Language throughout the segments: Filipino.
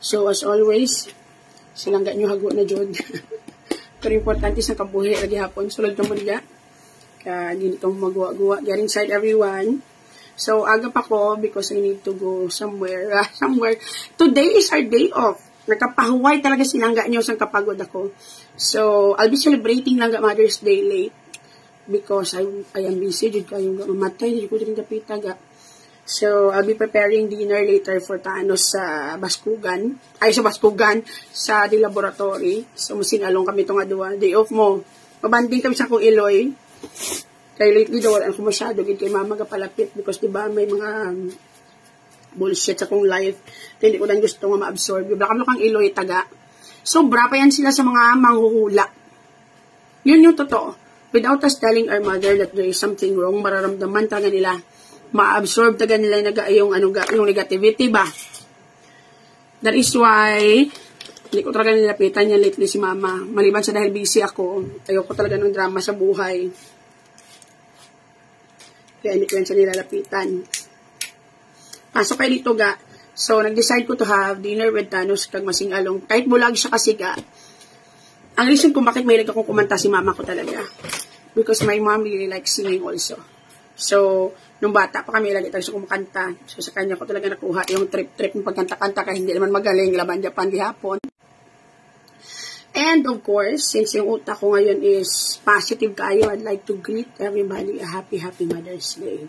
So, as always, silangga nyo hago na jud. Pero importante sa kabuhi lagi hapon. Sulod na mo niya. Hindi itong magawa-gawa. Get inside everyone. So, aga pa ko because I need to go somewhere. Today is our day off. Nakapahuway talaga silangga nyo sa kapagod ako. So, I'll be celebrating lang Mother's Day late. Because I am busy. Jud kayo mamatay. Hindi ko din kapita ga. So, I'll be preparing dinner later for Thanos sa Baskugan. Sa Baskugan, sa The Laboratory. So, masinalong kami itong aduwa. Day off mo. Mabanding kami sa akong Iloy. Kaya lately daw, wala ako masyado. Kay mama kapalapit. Because diba, may mga bullshit sa akong life. Hindi ko lang gusto nga ma-absorb. Baka mo kang Iloy taga. Sobra pa yan sila sa mga manghuhula. Yun yung totoo. Without us telling our mother that there is something wrong, mararamdaman talaga nila. Ma-absorb talaga nila yung negativity ba? That is why, hindi ko talaga nilapitan yan lately si mama. Maliban sa dahil busy ako, ayoko talaga ng drama sa buhay. Kaya hindi ko yan sa nilalapitan. Pasok kayo dito ga. So, nag-decide ko to have dinner with Thanos kag masingalong. Kahit bulag siya kasi ga. Ang reason kung bakit mahilig akong kumanta si mama ko talaga. Because my mom really likes singing also. So, nung bata pa kami, lagi tayo sa kumakanta. So, sa kanya ko talaga nakuha yung trip-trip ng pagkanta-kanta kahit hindi naman magaling, laban Japan gihapon. And of course, since yung utak ko ngayon is positive kayo, I'd like to greet everybody a happy Mother's Day.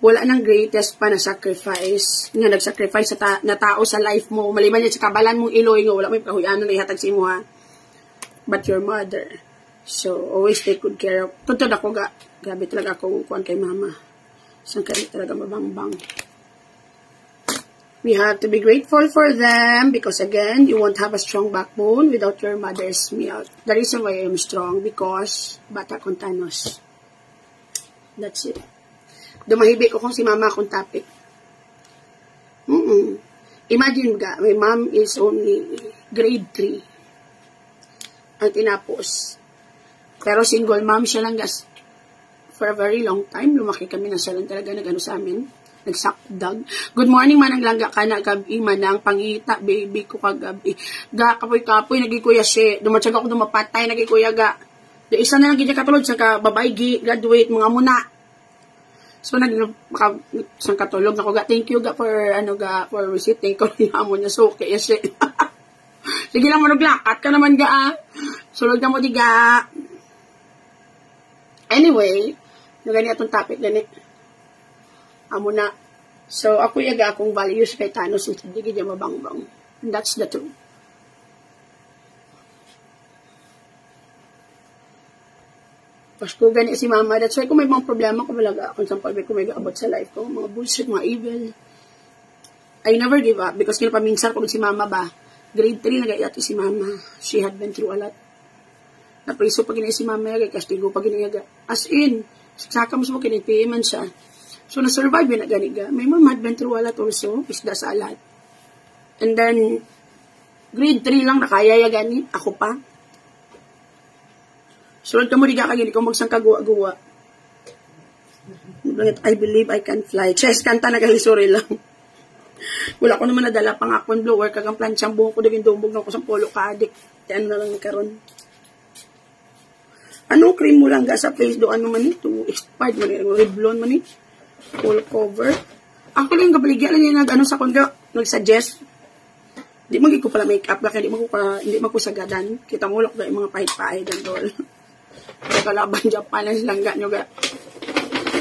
Wala nang greatest pa na sacrifice, nga nag-sacrifice na tao sa life mo, maliban yan sa kabalan mong Iloy, nga wala may kahuyanan na ihatag sa imo ha. But your mother. So, always take good care of. Tuntun ako ga. Grabe talaga ako kuhan kay mama. Isang kaya talaga mabangbang. We have to be grateful for them because again, you won't have a strong backbone without your mother's milk. The reason why I am strong because bata kong Thanos. That's it. Dumahibi ko kung si mama akong topic. Imagine ga, my mom is only grade 3. Ang tinapos. Pero single mom siya lang gas. For a very long time, lumaki kami na siya lang talaga nag-ano sa amin. Nagsakdag. Good morning manang langga ka na gabi manang pangita baby ko kagabi. Ga kapoy-kapoy nagikuya siya. Dumatsyag ako dumapatay nagikuya ga. The isa na lang gidya katulog sa babae graduate mga muna. So sang katulog nako ga thank you ga for for receipting ko mo niya so kaya siya. Sige lang mo naglakat ka naman ga. Sulod na mo di ga. Anyway, gani atong topic gani. Amo na. So ako yaga akong values kay Thanos hindi gid mabangbang. And that's the truth. Pasko gani si mama. That's why kung may mga problema ko malaga kung sampal may kumigaabot sa life ko, mga bullshit, mga evil. I never give up because kinapaminsan ko si mama ba. Grade 3 nagayat si mama. She had been through a lot. Napriso pa ginay si mama yaga, kastigo pa ginay yaga. As in, saka mo sa mga kinipayman siya. So, na-survive yun na ganiga. My mom had been through a lot also, isda sa alat. And then, grade 3 lang nakaya yaga ni, ako pa. Sulod ka mo di ka kagini kung magsang kagawa-gawa. I believe I can fly. Chess kanta nagahisuri lang. Wala ko naman nadala pang akong blower kagang planchang buhok ko daging dumbog ng kusang polo ka-adik. Ano na lang karon. Ano cream mo lang ga sa face do ano man ito? Expired man ito. Revlon man ito. Full cover. Ako lang kabaligya lang yung nag-ano sa kong nag-suggest. Di magiging ko pala make-up kaya hindi magkusagadan. Kita mo lang yung mga pahit-pahit and all. Kalaban Japan lang langga nyo ga.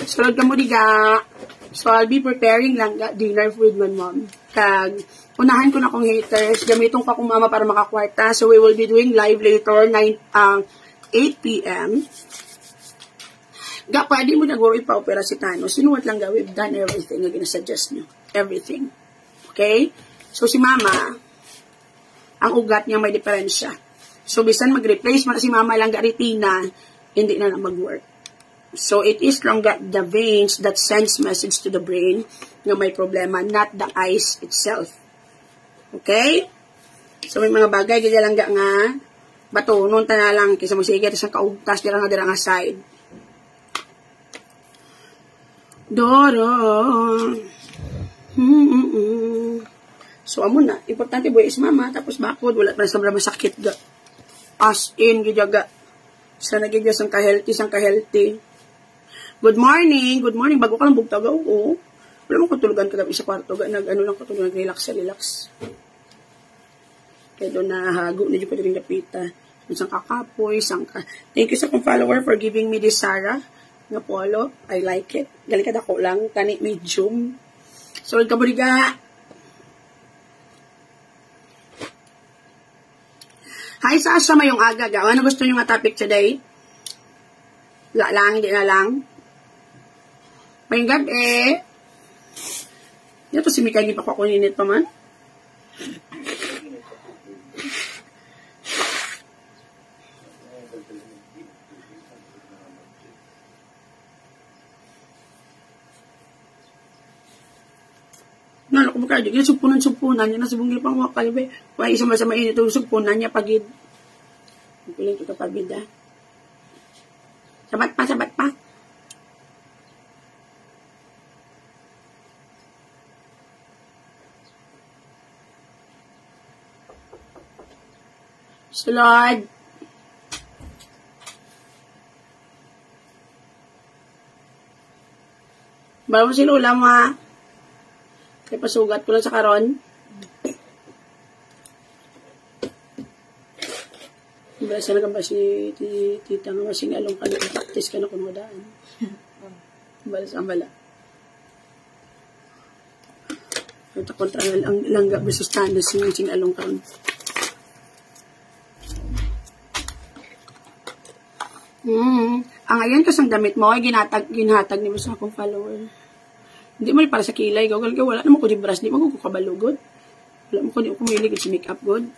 Sulod ka mo di ga. So, I'll be preparing langga dinner with my mom. Kag, unahan ko na kong haters. Gamiton ko akong mama para makakwarta. So, we will be doing live later 8 p.m. Ga, pwede mo nag-worry pa opera si Thanos. Sinuwat lang ga, we've done everything na ginasuggest nyo. Everything. Okay? So, si mama, ang ugat niya may diferensya. So, bisan mag-replace mo na si mama lang ga retina, hindi na mag-work. So, it is lang the veins that sends message to the brain na may problema, not the eyes itself. Okay? So, may mga bagay, ganyan lang nga, bato, noon ta na lang, kisa mo sige, sa kaugtas, dira nga side. Doro. So, amo na. Importante, boy is mama. Tapos bakod, wala pa na sobrang masakit ga. As in, gijaga. Sa nagigya sang ka-healthy, sang ka-healthy. Good morning. Good morning. Bago ka lang bugtagaw ko. Wala mo kutulugan kagabi sa kwarto. Ano lang kutulugan, relax. Kaya doon nahago na dyan pa rin napita. Isang kakapoy, Thank you sa kong follower for giving me this Sarah nga polo. I like it. Galikad ako lang. Tani medium. So, kaburiga. Hi, Sasha, mayong aga. Ano gusto nyo nga topic today? Wala lang, hindi na lang. Mayong gabi. Ito si Mika, hindi pa ko kuninit pa man. Nalo ko ba kayo? Yan, sumpunan. Yan na subong pang wakal. Kaya isang masama init ito, sumpunan niya pagid. Piling ito pabida. Sabat pa. Sulod. Bago si Lula ma. Kaya pasugat ko lang sa karon. Basta na ba si tita nga masing along ka na practice ka na kung madaan. Balas ang bala. Ito kontra ang langga versus tanas yung sing along karon. Ang ayan kasang damit mo ay ginhatag ni mo sa akong follower. Hindi mo para sa kilay, gawal ka, wala naman ko di brush, di mo ko kabalugod. Wala mo ko di ko mahilig sa makeup good.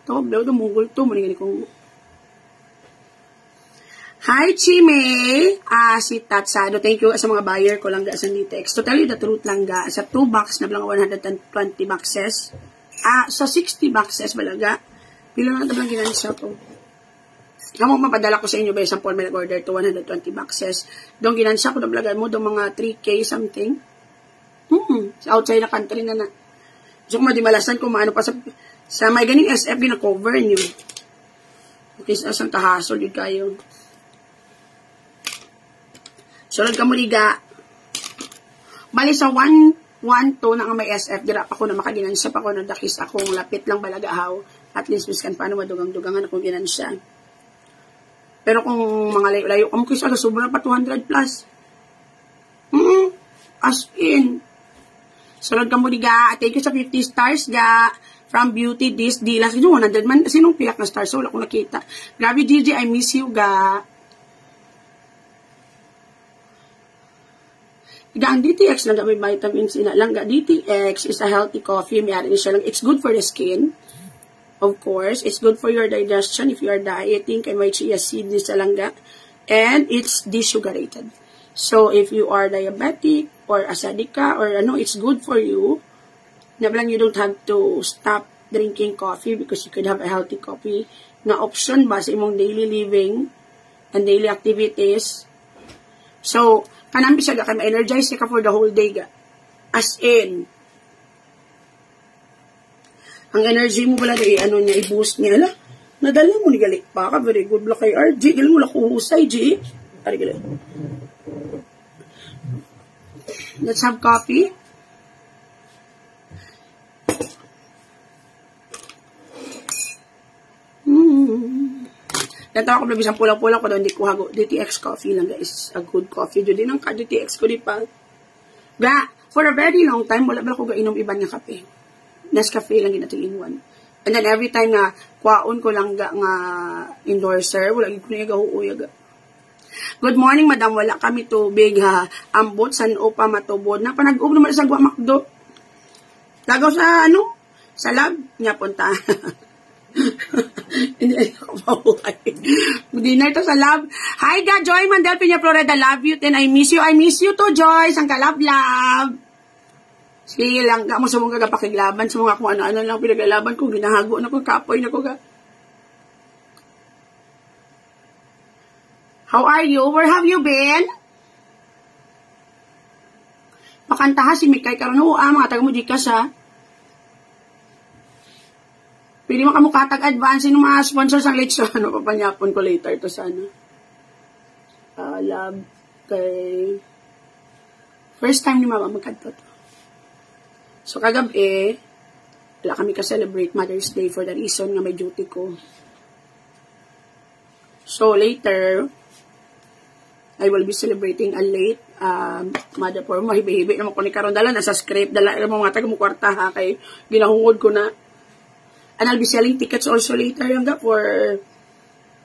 Ito, blaw ito, munggol ito, maningani kong... Hi, Chime! Si Tatsado, thank you sa mga buyer ko lang ga sa Nitex. To tell you the truth lang ga, sa 2 box na lang 120 boxes, sa 60 boxes balaga, pila na ito lang ginansya ko. Kamo mapadala ko sa inyo ba isang form order to 120 boxes. Doon ginansya ko na vlogan mo, doon mga 3K something. Sa outside na country na. So kung madimalasan kung maano pa sa may ganing SF gina-cover niyo. Okay, asang kahasol yun kayo. Sulod ka mo liga. Bali sa 112 na nga may SF, dira pa ko na makaginansya pa ko na dakis akong lapit lang balagahaw. At least miskan paano madugang-dugangan akong ginansya. Pero kung mga layo-layo, kasi aga sobra pa 200 plus. As in. Sulod ka mo di ga. Thank you sa 50 stars ga. From Beauty, this, di. Last 100 man. Sinong pilak na stars? So, wala kong nakita. Grabe, Gigi, I miss you ga. Ga, ang DTX lang ga may vitamins ina lang ga. DTX is a healthy coffee. May arin siya lang. It's good for the skin. Of course, it's good for your digestion if you are dieting. Kay may chia seed ni sa langga. And it's desugarated. So, if you are diabetic or acidic ka or it's good for you. Nabalang you don't have to stop drinking coffee because you could have a healthy coffee na option ba sa imong daily living and daily activities. So, kanambi siya ka ma-energize ka for the whole day ga. As in, ang energy mo pala niya, i-boost niya. Ala, nadala mo ni galik pa ka. Very good lang kay RG. Galing mo lang kuhusay, G. Ari galing. Let's have coffee. Natawa ko na bisang pulang-pulang ko doon. Hindi ko hago. DTX coffee lang, guys. A good coffee. Diyo din ang DTX ko di pa. Ga, for a very long time, wala ko ga-inom iban nga kape. Nescafe lang ginatilinwan. And then every time na kwaon ko lang nga endorser, wala ko na gahuuyag. Good morning, madam. Wala kami tubig ha. Ambot, san upa matubod. Napanag-ub naman sa Gwa Makdo. Lagaw sa sa lab niya punta. Hindi ako mabuhay. Dinner to sa lab. Hi ga, Joy Mandel Piña Florida. Love you. And I miss you. I miss you too, Joy. Sang kalab-lab. Sige lang, mo sa mga kapakiglaban, sa mga kung ano-ano lang pinaglalaban ko, ginahago na ko, kapoy na ko ga. How are you? Where have you been? Makanta ha si Mikay karon mga taga mo di ka sa. Pili mo kamukatag advance yung mga sponsors ang late show. Ano, papanyapon ko later to sana. Love kay... First time ni Mama magkadto to. So, kagabi, wala kami ka-celebrate Mother's Day for the reason nga may duty ko. So, later, I will be celebrating a late mother for mahibi-hibi naman ko ni karon dala nasa script dala mo mga taga mo kwarta ha kay ginahungod ko na. And I'll be selling tickets also later hangga for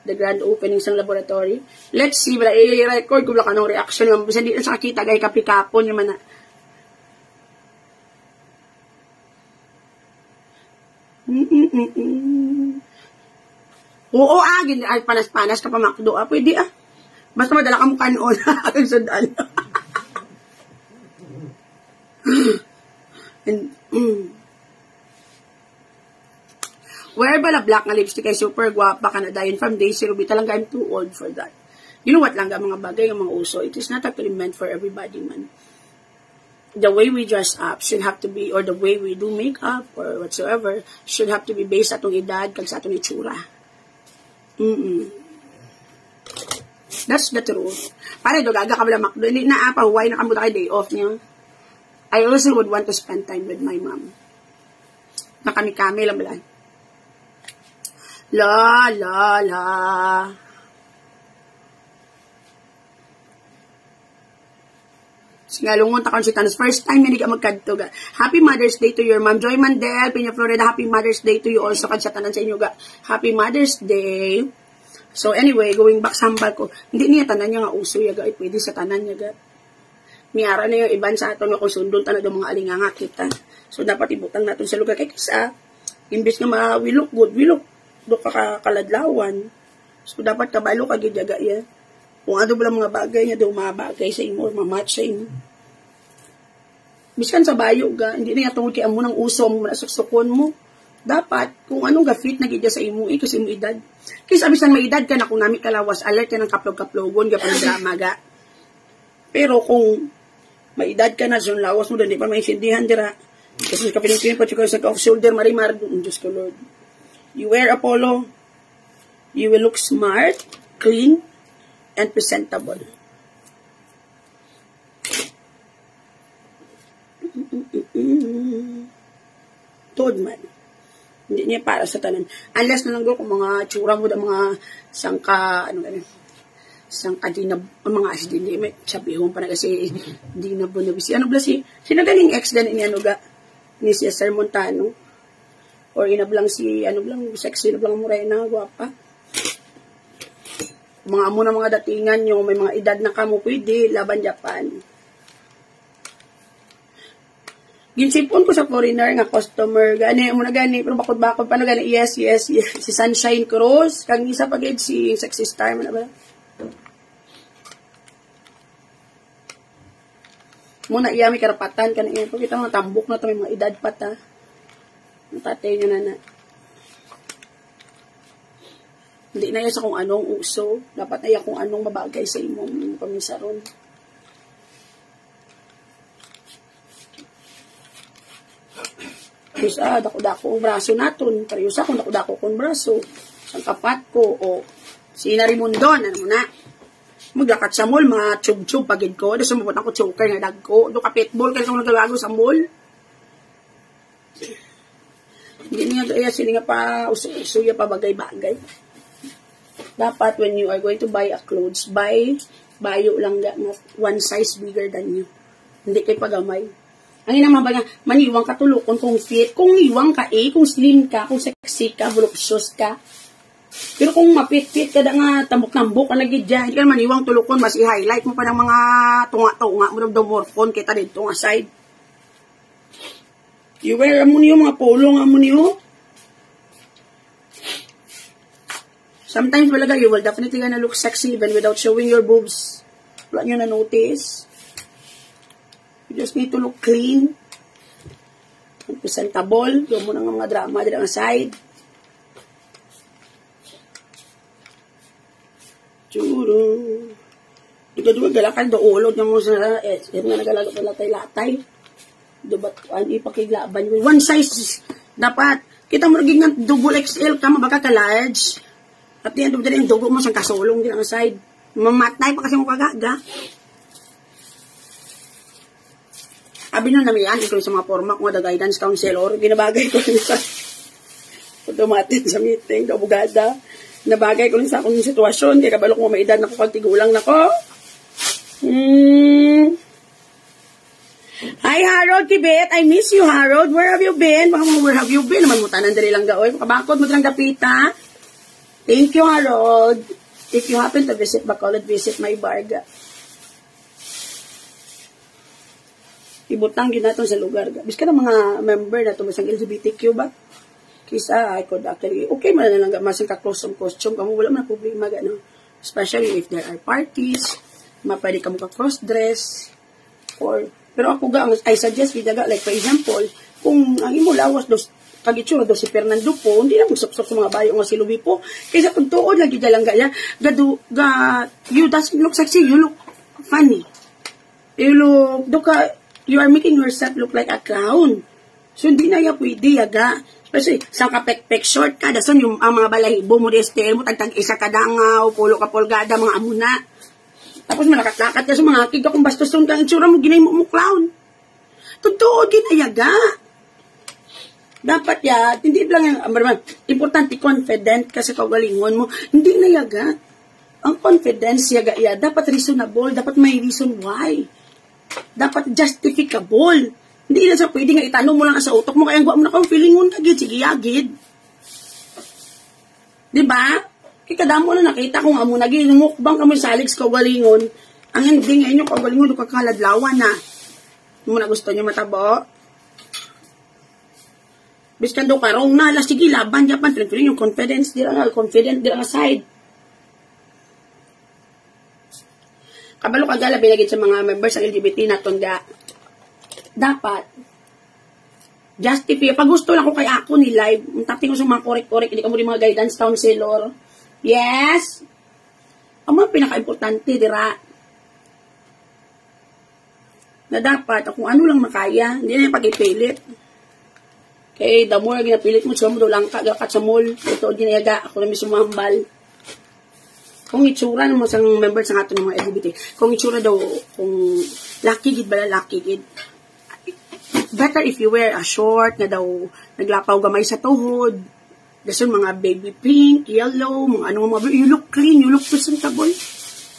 the grand opening sa laboratory. Let's see, wala i-record ko lang anong reaction yung bisan di na sa kakita gay kapikapon yung man na. Oo, ay panas-panas ka pa makdo. Pwede basta madala ka mo kanon. Sundan. Wear ba la black nga lipstick ay super guwapa ka na dayon from day zero. Talaga I'm too old for that. You know what lang mga bagay, yung mga uso. It is not actually meant for everybody, man. The way we dress up should have to be, or the way we do makeup or whatsoever, should have to be based sa atong edad kag sa atong itsura. That's the truth. Pare, dogaga ka bala makdo. Hindi na huway na kamuta kay day off niyo. I also would want to spend time with my mom. Na kami lang bala. La. Singalungon takon si Tanos. First time na hindi ka magkadto ga. Happy Mother's Day to your mom. Joy Mandel, Peña Florida. Happy Mother's Day to you also. Kad sa tanan sa inyo ga. Happy Mother's Day. So anyway, going back sa hambal ko. Hindi niya tanan niya nga uso yaga. Pwede sa tanan niya ga. Miyara na yung iban sa aton nga kung sundon tanan do mga alinganga kita. So dapat ibutang natin sa lugar. Kaya kisa, imbis nga we look good, we look do kaladlawan. So dapat kabalo kagid yaga ya. Kung ano ba mga bagay niya do mabagay sa imo, mamatch sa imo. Biskan sa bayo ga, hindi na tungod kay amo nang uso mo nasuksukon mo. Dapat kung anong ga-fit na gid sa imo kasi imo edad. Kaya sabi sa may edad ka na kung nami kalawas alert ka ng kaplog-kaplogon ga drama ga. Pero kung may edad ka na zon lawas mo hindi pa maintindihan dira. Kasi kapilin pa chiko sa off shoulder marimar Diyos ko Lord. You wear a polo, you will look smart, clean, and presentable. Tod man. Hindi niya para sa tanan. Unless na lang do kung mga tsura mo da mga sangka, sangka dinab, mga as din, may sabihon pa na kasi dinabo na bisi. Ano ba sinagaling ex dan ni ni si Sir Montano. Or inablang sexy inablang Morena, guwapa. Mga amo na mga datingan nyo, may mga edad na kamo, pwede, laban Japan. Ginsipon ko sa foreigner nga customer, gani, muna gani, pero bakod-bakod pa na gani, yes, si Sunshine Cruz, kang isa pagid si Sexy Star, man ba? Muna iya may karapatan, kanina, pagkita mga tambok na to, may mga edad pa ta. Ang tatay nyo na. Hindi na yan sa kung anong uso. Dapat na yan kung anong mabagay sa imong pamisaron. Tapos, dako-dako ang braso naton. Pariyos ako, dako-dako kong braso. Ang kapat ko, o si Narimundon, ano mo na. Maglakat sa mall, ma-tube-tube pagid ko. Doon sumabot ako choker nga dag ko. Doon ka pitbull, kaya kung nagalago sa mall. Hindi niya kaya sila nga pa usuya pa bagay-bagay. Dapat when you are going to buy a clothes, bayo lang nga one size bigger than you. Hindi kay pagamay. Ang naman ba nga, maniwang ka tulukon kung fit, kung niwang ka kung slim ka, kung sexy ka, voluptuous ka. Pero kung mapit-fit ka nga tambok-tambok ka lagi dyan, hindi ka maniwang tulukon, mas i-highlight mo pa ng mga tunga-tunga mo ng dumorfon kita dito nga side. You wear mo niyo, mga polo nga mo niyo. Sometimes talaga, you will definitely gonna look sexy even without showing your boobs. Wala nyo na-notice. You just need to look clean. Presentable. Doon mo ng mga drama dito ang side. Churo. Duga-duga galakal do ulod niya mo sa nga nagalagap na latay-latay. Dubat, ipakiglaban. One size, dapat, Kita mo naging nga double XL ka, mabaka ka large. At yan, yung dugo mo sa kasulong din ang side. Mamatay pa kasi mo kagaga. Abi na namin yan, ikaw sa mga forma, kung ada guidance counselor, ginabagay ko rin sa automatic sa meeting, abogada. Nabagay ko rin sa akong sitwasyon, kaya kabalo ko maedad na ko, pagtigulang na ko. Hi, Harold Kibet. I miss you, Harold. Where have you been? Where have you been? Naman mo tanan dali lang gaoy. Pakabakod mo lang dapita. Thank you, Harold. If you happen to visit Bacolod, visit my barga. Ibutang din natin sa lugar. Bis ka ng mga member na tumasang LGBTQ ba? Kisa, I could actually, okay man na lang masang ka-custom costume. Kamu wala man na problema. Gano? Especially if there are parties. Pwede ka mo ka-cross-dress. Pero ako I suggest vidaga, like for example, kung ang imo lawas dos kagitsura do si Fernando po, hindi na magsok-sok sa mga bayo nga si Lubi po. Kaysa kung tuod lagi dalang gaya, you doesn't look sexy, you look funny. You are making yourself look like a clown. So hindi na ya pwede yaga. Especially, sa kapek-pek short ka, dason yung ang mga balahibo mo, style mo, tagtag isa ka dangaw, pulo ka polgada, mga amuna. Tapos malakat-lakat ka sa mga akig kung bastos yung kang itsura mo, ginay mo clown. Totoo, ginayaga. Dapat ya, hindi lang yung, importante, confident ka sa kagalingon mo. Hindi na yaga. Ang confidence, yaga ya, dapat reasonable, dapat may reason why. Dapat justificable. Hindi na sa pwede nga itanong mo lang sa utok mo, kaya ang guwa mo na kang feeling mo, nagid, sige, yagid. Diba? Kaya kadamo na nakita kung amo naging mukbang kami sa Alex Kagalingon. Ang hindi ngayon yung Kagalingon, kakaladlawan na. Mo na gusto niyo matabo. Biskan daw karong na, sige, laban, yapan, feeling yung confidence, confident, di lang side. Kabalo kagala, binagid sa mga members ng LGBT na tunda. Dapat, justify. Pag gusto lang ko kay ako ni live, tapin ko sa mga korek-korek, hindi ka mo rin mga guidance counselor. Yes. Ang mga pinaka-importante, dira. Na dapat, kung ano lang makaya, hindi na yung pag-ipilit. Okay, the more ginapilit mo, siya mo daw lang kagakat sa mall. Ito, ginayaga, ako na may sumambal. Kung itsura ng mga member sa ato ng mga LGBT, kung itsura daw, kung lucky gid ba, lucky gid. Better if you wear a short, na daw, naglapaw gamay sa tuhod. Dason mga baby pink, yellow, mga mga, you look clean, you look presentable.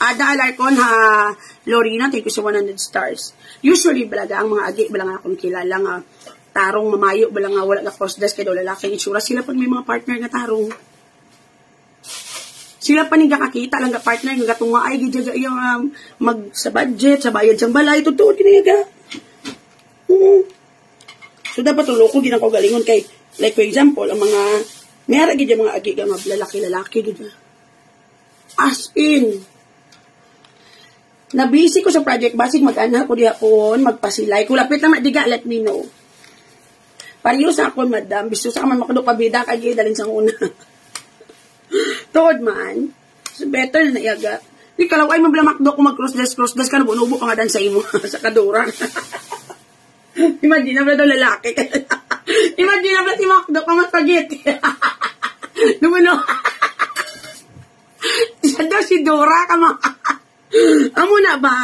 Ada Alarcon ha, Lorena, thank you sa 100 stars. Usually, balaga, ang mga agi, balaga akong kilala nga, tarong mamayo, balaga wala ka cross-dress, kaya daw lalaking itsura, sila pag may mga partner na tarong. Sila pa niga kakita lang ka partner, nga tunga ay, gidyaga yung sa budget, sa bayad siyang balay, totoo, ginayaga. So, dapat tuloko, ginang ko galingon kay, like for example, ang mga, mayara gid mga agi nga lalaki gid. As in, nabisi ko sa project basig mag-ana ko dihapon, magpasilay. Kung lapit na madiga, let me know. Pariyo sa akon, madam, bisto sa kaman makadok pabida kay dalin sang una. Tuod man, so better na iyaga. Di kalaway mo bala makdo ko mag-cross-dress ka na bunubo ka nga dan sa imo sa kadura. Imagine na ba daw lalaki? Imagine na ba si Macdo ka spaghetti? Dumano. Isa daw si Dora ka mga. Amo na ba?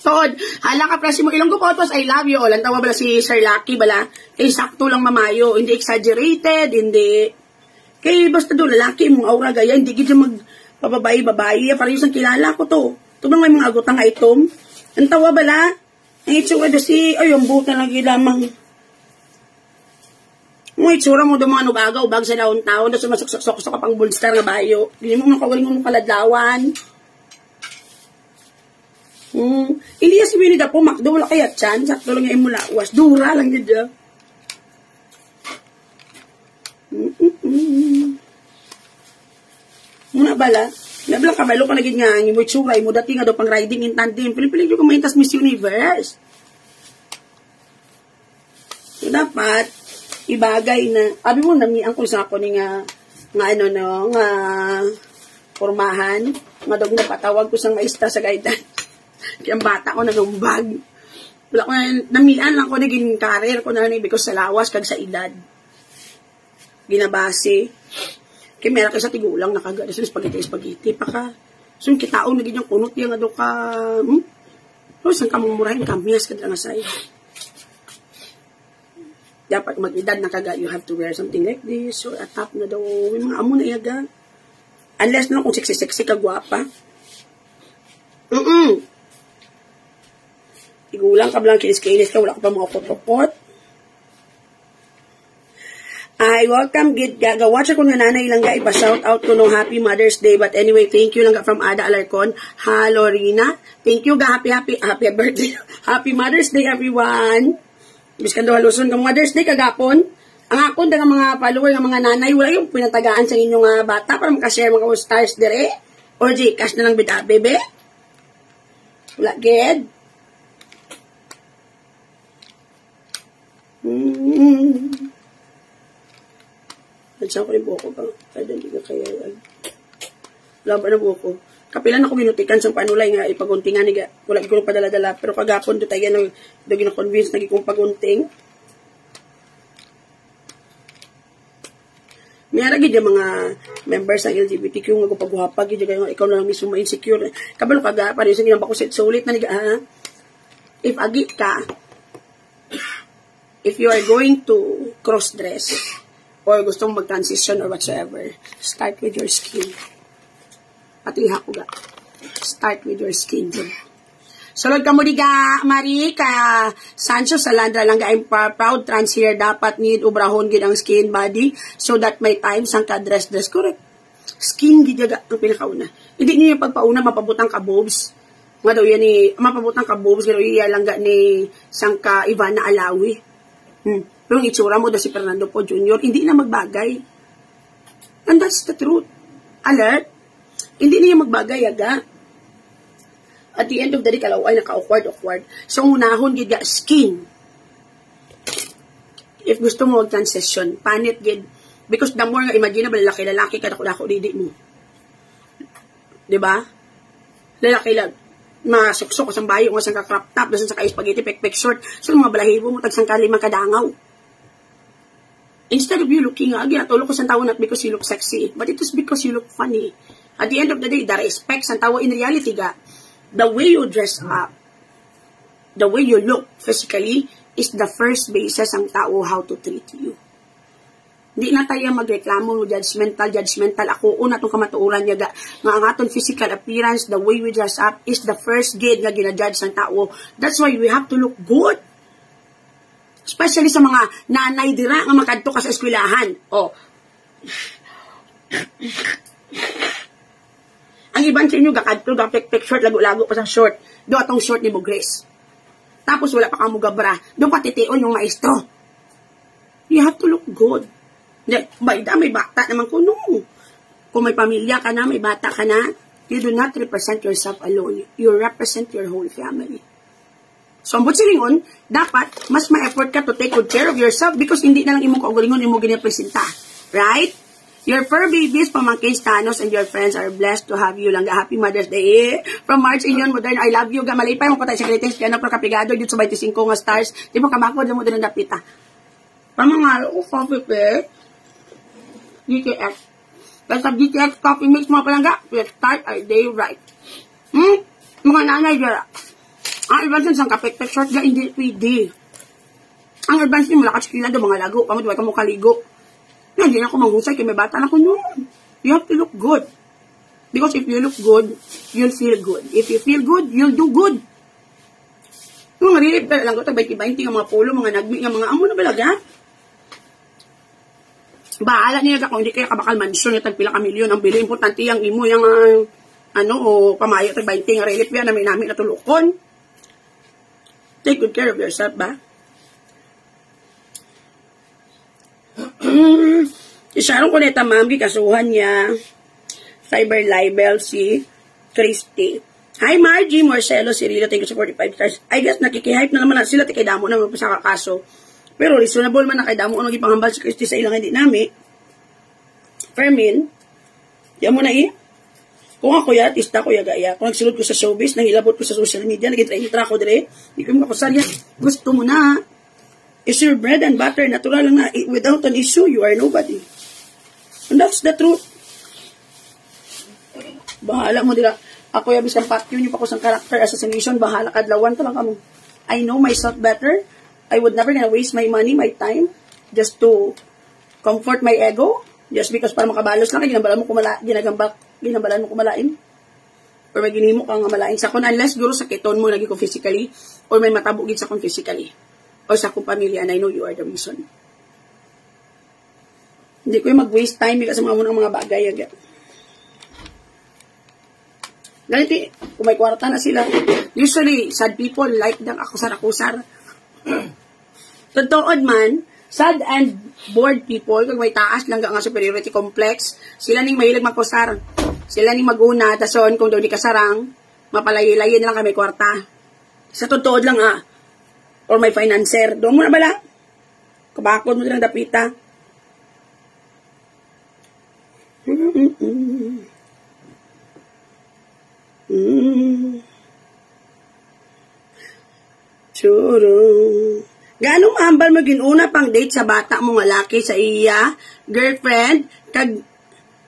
Tod, hala ka presi mo ilang kupotos, I love you all. Ang tawa bala si Sir Lucky bala. Kay sakto lang mamayo, hindi exaggerated, hindi. Kay basta daw lalaki mong aura gaya, hindi gid magpababae-babae. Para yung kilala ko to. Tubang may mga agutang nga itom. Ang tawa bala. Ang itsura doon ay yung buhok na lagi lamang. Ang itsura mo doon mga nubaga, ubag sa daon-taon, doon sumasok-sok sa kapang bullstar na bayo. Hindi mo nakagaling mo kaladlawan. Hindi yan si Winnie da po, makdo, wala kaya chan, sakto lang yung mulawas. Dura lang yun dyan. Muna bala. Nablang kabalo ka naging nga, yung itsura, yung dati nga daw pang riding in tandem. Pilipilig yung kumaintas Miss Universe. So, dapat, ibagay na, abi mo, namiang ko sa ako ni nga formahan, nga daw napatawag ko sang maestra sa guidance. Kaya ang bata ko nagumbag. Wala ko na, namian lang ko naging career ko na because sa lawas, kag sa edad. ginabase. Kaya meron ka sa tigulang nakagada sa spaghetti pa ka. So, yung kitaon, naging yung kunot yung ado ka, so, saan ka mumurahin, kamiyas ka lang asay. Dapat mag-edad na kaga, you have to wear something like this, or a top na daw, yung mga amo na iyaga. Unless na kung sexy ka, guwapa. Tigulang ka blang kinis-kinis ka, wala ka pa mga pot-pot. I welcome gid watch ako nga nanay lang ga ipa-shout out ko no Happy Mother's Day, but anyway, thank you lang ga from Ada Alarcon. Ha Lorena, thank you ga, happy birthday. Happy Mother's Day everyone. Biskan do haluson ka Mother's Day kagapon. Ang akon nga mga follower nga mga nanay wala yung pinatagaan sa inyong bata para makashare mga stars dire or Gcash na lang bida bebe. Wala gid. Nagsaan ko rin buko ba? Kaya hindi ka kaya yan. Wala ba na buko? Kapilan ako minutikan sa panulay nga ipaguntingan niya. Wala ko nung padala-dala. Pero kagapon doon tayo na gina-convince na kong pagunting. Mayroon gid yung mga members ng LGBTQ nga kung paghuhapag gid kayo ikaw na lang mismo ma-insecure. Kabalo kaga pa rin sa ginamba ko sulit na niga ha. If agi ka, if you are going to cross-dress, or gustong mag-transition or whatsoever, start with your skin. Pati ko ga. Start with your skin. Sulod ka mo diga, Marie, ka Sancho Salandra lang ga, I'm proud trans here, dapat need ubrahon gid ang skin body so that may time sang ka dress. Correct. Skin gid ga ang pinakauna. Hindi niyo yung pagpauna mapabutang ka boobs. Nga daw yan ni mapabutang ka boobs, nga daw iya lang ga ni sang ka Ivana Alawi. Pero yung itsura mo daw si Fernando Po Jr., hindi na magbagay. And that's the truth. Alert. Hindi niya magbagay, aga. At the end of the day, kalaway, naka-awkward. So, unahon, gid skin. If gusto mo mag-transition, panit, gid. Because the more nga, imagine na, lalaki ka, dako-dako, didi mo. Diba? Lalaki lang. Masuksok, kasang bayo, kasang ka-crop top, kasang sa ka-spaghetti, pek-pek short. So, mga balahibo mo, tagsang kalimang kadangaw. Instead of you looking, ginatulog ko sa tawa not because you look sexy, but it is because you look funny. At the end of the day, the respect sa tawa in reality ga, the way you dress up, the way you look physically, is the first basis ang tao how to treat you. Hindi na tayo magreklamo, judgmental, ako una itong kamatuuran niya ga, nga ang atong physical appearance, the way we dress up, is the first gate nga ginajudge ng tao. That's why we have to look good. Especially sa mga nanay dira nga makadto ka sa eskwelahan. Ang iban sa inyo gakadto pek short lago-lago pa sa short. Do atong short ni Bugres. Tapos wala pa kamo gabra. Do patition yung maestro. You have to look good. May bata naman ko no. Kung may pamilya ka na, may bata ka na, you do not represent yourself alone. You represent your whole family. So, ang butsilingon, dapat, mas ma-effort ka to take good care of yourself because hindi na lang imong kaugalingon, imong ginapresenta. Right? Your fur babies, pamangkins, Thanos, and your friends are blessed to have you lang. Happy Mother's Day. From March Union Modern, I love you. Malipay mo ko tayo sa greetings. Kaya na pro kapigado, dito sa 25 nga stars. Di mo kabako, di mo din ang dapita. Pamangalo ko, coffee pe. GTX. Dahil sa GTX coffee mix mo palangga, let's start our day right. Mga nanay, dira. Ang advance ng kapek-pek short ga, hindi pwede. Ang advance ni malakas kila do mga lago. Pamo, di ba ka mo kaligo. Hindi na ako manghusay, kaya may bata na ko noon. You have to look good. Because if you look good, you'll feel good. If you feel good, you'll do good. Yung marilip ka lang ko, 20-20 nga mga polo, mga nagmi, nga mga amo na balaga. Bahala niya ka, kung hindi kaya kabakal mansyon, yung tagpila ka milyon, ang bili, importante yung imo, yung pamayo, 20 nga relip yan, namin natulukon. Take good care of yourself, ba? Isarong ko neta, ma'am, kasuhan niya, cyber libel si Christy. Hi, Margie, Marcelo, Cirilo, thank you sa 45 stars. I guess, nakikihype na naman sila, tikay damo na sa kakaso. Pero reasonable man na kay damo, ano ipangambal si Christy sa ilang hindi nami. Fermin, diyan mo na Kung ako artista ko gaya, kung nagsulod ko sa showbiz, nangilabot ko sa social media, nag-intra ko dire, hindi ko makakusal yan. Gusto mo na. It's your bread and butter, natural lang na, without an issue, you are nobody. And that's the truth. Bahala mo dila. Ako yung bisang patyo niyo pa ko sa character assassination. Bahala kadlawan to lang kamo. I know myself better. I would never gonna waste my money, my time, just to comfort my ego. Just because para makabalos lang, ginambalan mo kumalain. Or may ginimo kang malain sa kun unless guro sa keton mo lagi ko physically or may matabugid sa kun physically or sa akong pamilya and I know you are the reason. Hindi ko yung mag-waste time sa mga bagay. Ganito, kung may kwarta na sila. Usually, sad people like them akusar-akusar. Totoo man, sad and bored people, kung may taas lang nga superiority complex, sila ning mahilig magkusar. Sila ning maguna, tason, kung daw di kasarang, mapalayi-layin lang kami kwarta. Sa totoo lang or may financer, doon mo na bala. Kabakod mo lang dapita. Churong. Ganong mahambal mo ginuna pang date sa bata mo nga laki sa iya, girlfriend, kag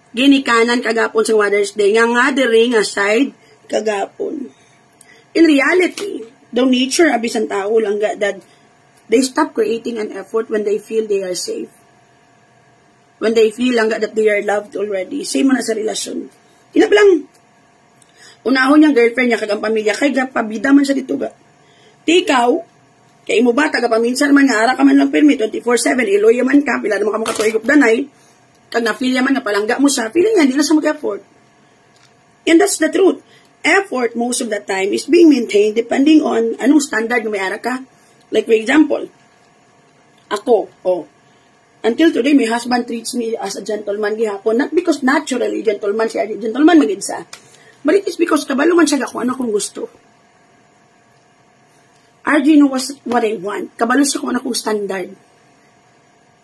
ginikanan kagapon sa Mother's Day, nga diri nga side kagapon. In reality, the nature of isang tao lang that they stop creating an effort when they feel they are safe. When they feel lang that they are loved already. Same mo na sa relasyon. Hinap lang. Unahon niyang girlfriend niya kag ang pamilya, kay pabida man siya dito ga. Ikaw, kay mo ba, taga-paminsan man nga, ara ka man lang permit, 24/7, iloya man ka, pila naman ka mo katuigop danay, kag na-feel man, napalangga mo siya, feeling niya, hindi na siya mag-effort. And that's the truth. Effort, most of the time, is being maintained depending on anong standard na may ara ka. Like, for example, ako, until today, my husband treats me as a gentleman gihapon, not because naturally, gentleman siya, gentleman mag-insa, but it is because kabalo man siya kung ano kung gusto. RG knows what I want. Kabalo siya kung ano kong standard.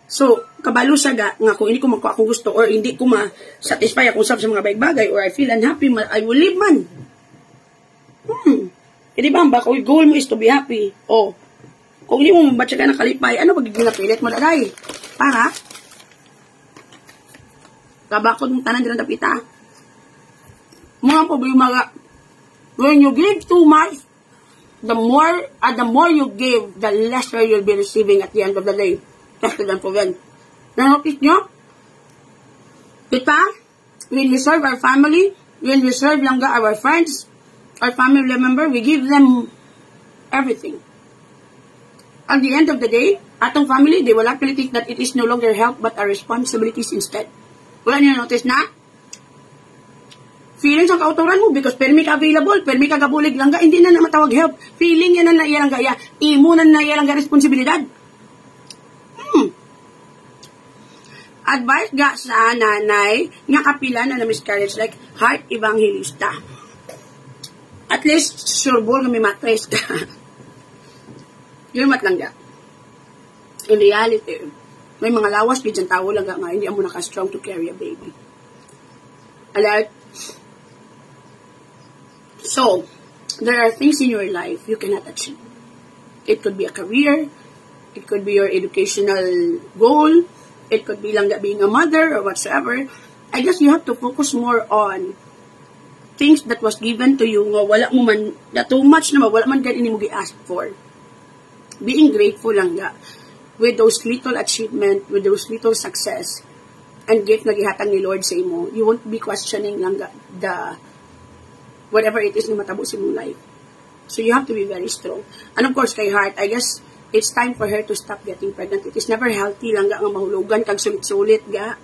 So, kabalo siya nga kung hindi ko makuha akong gusto or hindi ko ma-satisfy akong sa mga bagay or I feel unhappy, I will leave man. E di ba, baka goal mo is to be happy. Kung hindi mo mabatsa ka ng kalipay, ano pagiging napilit mo daday? Para, kabakod mong tanan din ang tapita. Mga problema when you give too much, the more you give, the lesser you'll be receiving at the end of the day. Tested and proven. Na-notice nyo? Kita, when we serve our family, when we serve our friends, our family member, we give them everything. At the end of the day, atong family, they will actually think that it is no longer help but our responsibilities instead. Wala niyo notice na? Feelings ang kauturan mo because permi ka available, permi ka gabulig lang hindi na matawag help. Feeling yan na iyalang gaya, imo na iyalang responsibilidad. Advice ga sa nanay nga kapila na miscarriage like heart evangelista. At least sureball nga may matres ka. Yun mat lang ga. In reality, may mga lawas dyan tao lang nga hindi mo naka-strong to carry a baby. Alert. So, there are things in your life you cannot achieve. It could be a career, it could be your educational goal, it could be lang being a mother or whatsoever. I guess you have to focus more on things that was given to you nga wala mo man, na too much na wala man ganyan mo gi-ask for. Being grateful lang with those little achievement, with those little success, and gift na gihatag ni Lord sa imo, you won't be questioning lang the whatever it is na matabo sa mong life. So you have to be very strong. And of course, kay Heart, I guess, it's time for her to stop getting pregnant. It is never healthy lang nga mahulugan, kag sulit-sulit ga.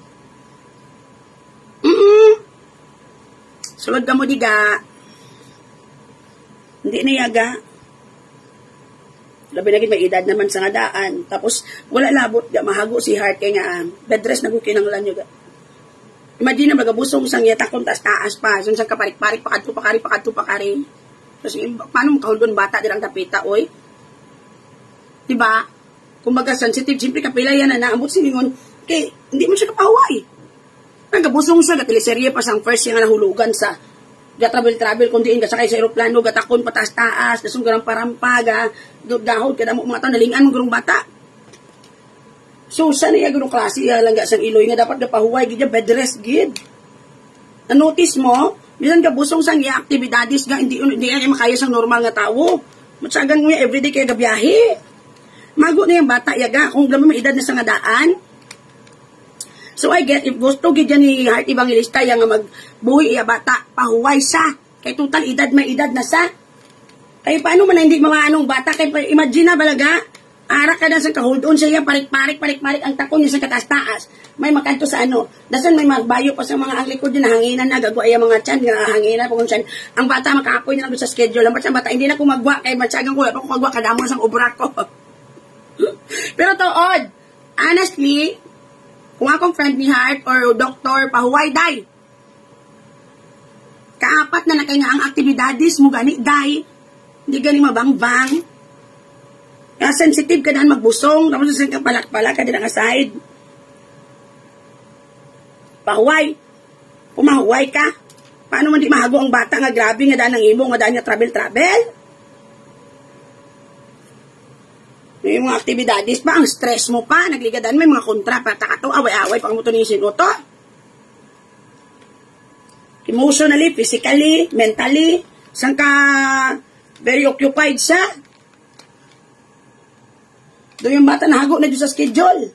Sulod ka mo di ga. Hindi na yaga. Labi na may edad naman sa ngadaan. Tapos, wala labot ga, mahago si Heart, kaya nga, bed rest na kukinanglan nyo ga. Imagine na magabusong sang yata kung taas pa. Sun sang kaparik-parik, pakadto pakari. Tapos, paano mo kahulgon bata dirang tapita, oy? Diba? Kung baga sensitive, siyempre kapila yan na naambot siningon, kay, hindi mo siya kapaway. Nagabusong siya, gatiliserye pa sang first yung nahulugan sa travel kung diin, kasakay sa aeroplano, gatakon pataas-taas, nasong garang parampa, dahod, kada mo mga tao, nalingan mo gurong bata. So, sana yung ganong klase, langga sang iloy nga dapat napahuway, gid bed rest, gid. Na-notice mo, bisan ka busong sang iya aktibidades nga, hindi ay makaya sang normal nga tao. Matsagan mo everyday kaya gabiyahe. Mago na yung bata, yaga, kung gano'n may edad na sa nga daan. So, I get, if gusto, gid yan ni Heart Evangelista, yung nga magbuhi iya bata, pahuway sa. Kay total edad, may edad na sa. Kaya paano man na hindi mga anong bata, kaya imagine na balaga, ara ka na sa ka-hold on siya, parik-parik ang takon niya sa kataas-taas. May makanto sa ano. Dasan may magbayo pa sa mga ang likod din, hanginan na, gagawa ay mga tiyan, hanginan pa kung tiyan. Ang bata makaapoy na lang sa schedule. Ang bata, hindi na kumagwa, kaya matyagang ko, kung magwa, kadamon sa ubra ko. Pero to, odd, honestly, kung akong friend ni Heart or doktor, pahuway, day. Kaapat na kaya nga ang aktibidades mo, gani, day. Hindi gani mabang-bang. Kaya sensitive ka daan magbusong, tapos sa kang palak-palak ka din ang aside. Pahuway. Pumahuway ka. Paano man di mahago ang bata nga grabe nga daan ng imo, nga daan nga travel-travel? May mga aktibidades pa, ang stress mo pa, nagligadaan, may mga kontra pa, takato, away-away, pang mo ito nisin o to. Emotionally, physically, mentally, saan ka very occupied siya? Doon yung bata nahago na dyan sa schedule.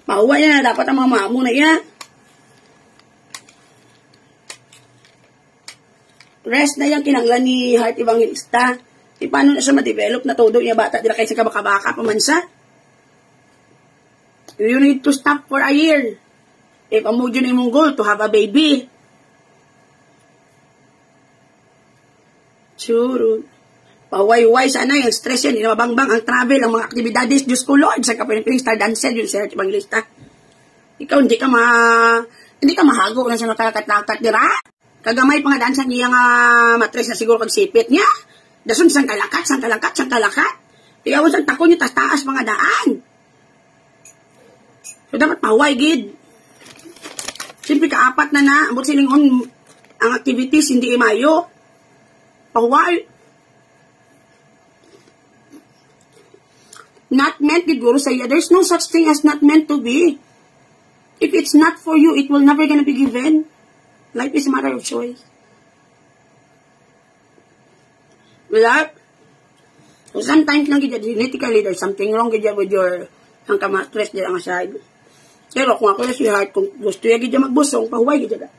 Mahuway na dapat ang mga mamo na yan. Rest na yung kinanglan ni Heart Evangelista. E paano na siya ma-develop na todo yung bata dila kayo sa kabaka-baka pamansa? You need to stop for a year. If amo dyan yung goal to have a baby. Sure. Pahuway-huway sana yung stress yan, inamabangbang ang travel, ang mga aktibidades, Diyos ko Lord, sa kapiling star dancer, yun si Heart Evangelista. Ikaw, hindi ka mahago na sa nakakakat-lakat dira. Kagamay pa nga daan sa niyang matres na siguro kag sipit niya. Dasun, sang kalakat. Ikaw, sang tako niyo, taas mga daan. So, dapat pahuway, gid. Siyempre, kaapat na, ambot silingon, ang activities, hindi imayo. Pahuway. Not meant, guro sa iya. There's no such thing as not meant to be. If it's not for you, it will never gonna be given. Life is a matter of choice. Without, so sometimes lang genetically, there's something wrong with your ang kama-stress dyan ang aside. Pero kung ako na si Heart, kung gusto niya gidya magbusong, pahuway gidya.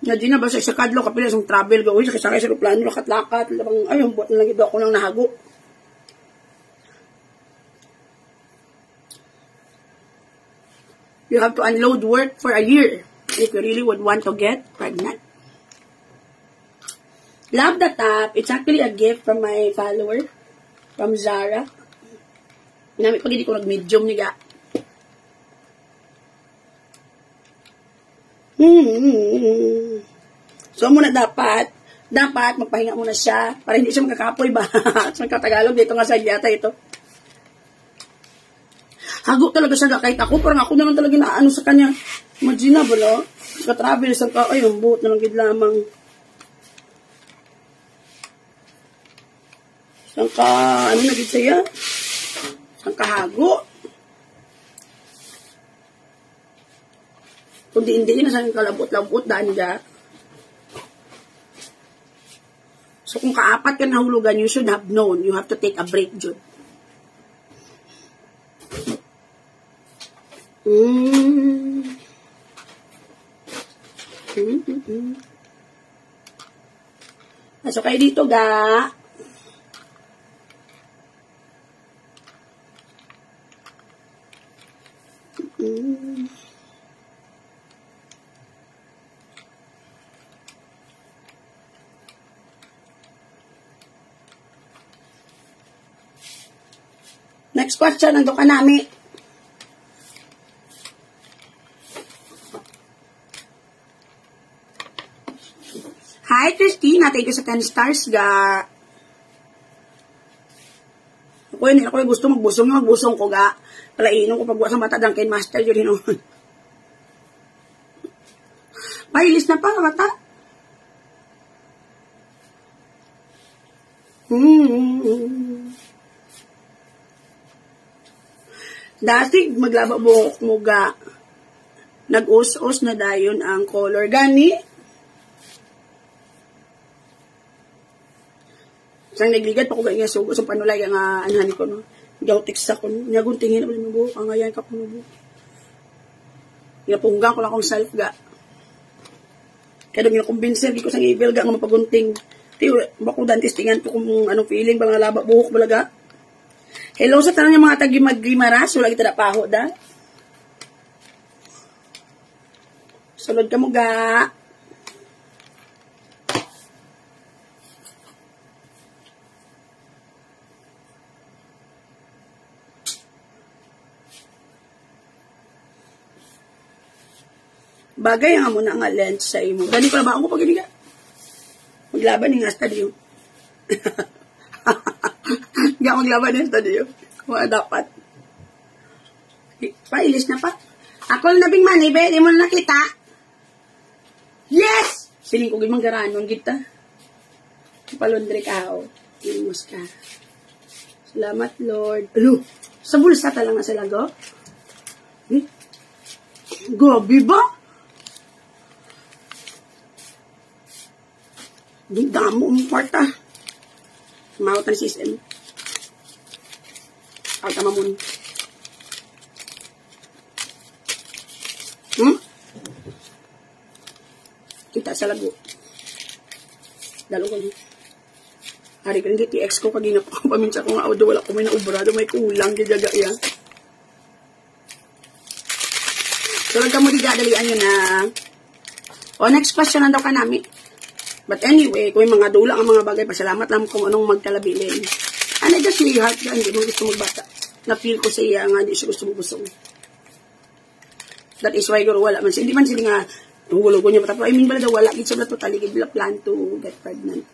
Na di na ba sa kadlo, kapila sa travel, gawin sa kasakay sa aeroplano, lakat-lakat, ayun, buat na lang ito ako nang nahago. You have to unload work for a year if you really would want to get pregnant. Love the top. It's actually a gift from my follower, from Zara. Pag hindi ko nag-medium niya. So, muna dapat magpahinga muna siya para hindi siya magkakapoy ba? Sa Tagalog, dito nga sa yata ito. Hago talaga siya kahit ako, parang ako naman talaga naano sa kanya. Imagine na, bala? Ka-travel sa ka, ay, ang buot na lang gid lamang. Saan ka, ano na gid siya? Saan ka hago? Kundi hindi na saan kalabot-labot daan niya. So, kung kaapat ka nahulugan, you should have known. You have to take a break, Jude. So, kayo dito, ga. Next question, nandun ka namin. Hi, Christina. Thank you sa 10 stars, ga. Ako gusto magbusong ko, ga. Palainom ko pagbuwa sa mata, Dunkin Master, yun hinuhon. Pahilis na pa, kata. Dati, maglaba buhok mo ga. Nag-us-us na dayon ang color. Gani? Sang nagligad pa ko ganyan sugo sa panulay nga anhan ko no. Gaw text ako no. Nyaguntingin na mo buhok ang ayan ka puno buhok. Yapungga ko lang akong self ga. Kaya nung nakumbinser, di ko sang evil ga nga mapagunting. Tiyo, bako dantistingan ko kung anong feeling ba nga laba buhok balaga. Hello sa tanong yung mga tagi-mag-gimaras, wala kita na paho da. Sulod ka mo ga. Bagay nga mo na nga lens sa imo. Gani ko na ba ako pag iniga? Maglaban ni nga studio. Hindi ako maglaban ng studio. Kung dapat. Pailis na pa. Ako lang nabing manibe, di mo na nakita. Yes! Siling ko gimang garanon kita. Palundre ka o. Imus ka. Salamat, Lord. Alo, sa bulsa talang na sila go? Gabi ba? Di damo ang kwarta. Mawat na si SM. Alta mamun. Kita sa lago. Dalo ko. Hari ka rin TX ko kagina pa paminsa ko nga auto wala ko may naubrado may kulang gigaga yan. So ka mo digadalian yun na. O next question na daw ka namin. But anyway, kung yung mga dulang ang mga bagay, pasalamat lang kung anong magkalabilin. Ano just really heart ka, hindi mo gusto magbata. Na-feel ko sa iya nga, hindi siya gusto magbusong. That is why, guro, wala man. Hindi man sila nga, hulo ko niya, I mean, bala daw, wala. It's not totally, bila plan to get pregnant.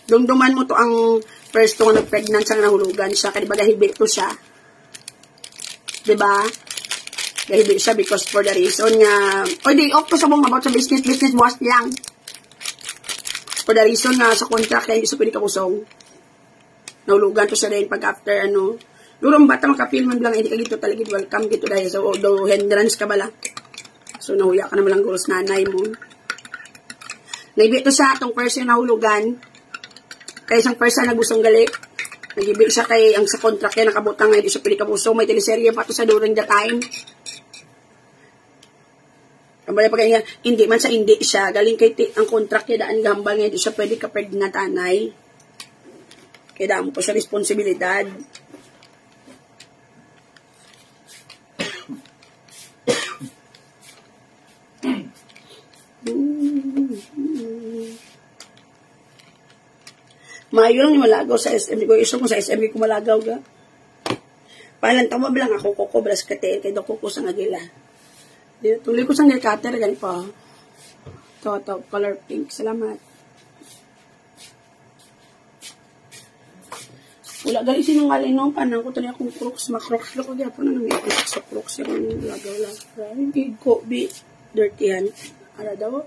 Dumduman mo to ang first to nga nag-pregnant siya, nahulugan siya, kaya diba gahibi to siya. Diba? Gahibi siya because for the reason nga, o di, off to sa mong about sa business was lang. For the reason nga sa contract, kaya hindi siya pwede kakusong. Nahulugan to siya rin pag after ano. Durong bata makapil man lang, hindi ka gito talaga welcome gito dahil so although hindrance ka bala. So nahuya ka naman lang gulos nanay mo. Naibi to sa atong person nahulugan. Kaya isang person na gustong gali. Nag-ibig siya kay ang sa contract kaya nakabutang nga hindi siya pwede kakusong. May teleserye pa to sa during the time. Kambala pa kaya hindi man sa hindi siya. Galing kay ang contract kaya daan gambal nga hindi siya pwede ka-pregnant anay. Kaya daan mo po siya responsibilidad. Mayo lang yung malagaw sa SM ko. Iso ko sa SM ko malagaw ga. Palang tama bilang ako koko blas kate kay do ko sa agila. Tuloy ko sang cutter gani pa. To color pink. Salamat. Wala gali sinungaling no panang ko tani akong crooks macrooks ko gyapon na may sa crooks yung lagaw lang. Hindi ko be dirty han. Ara daw?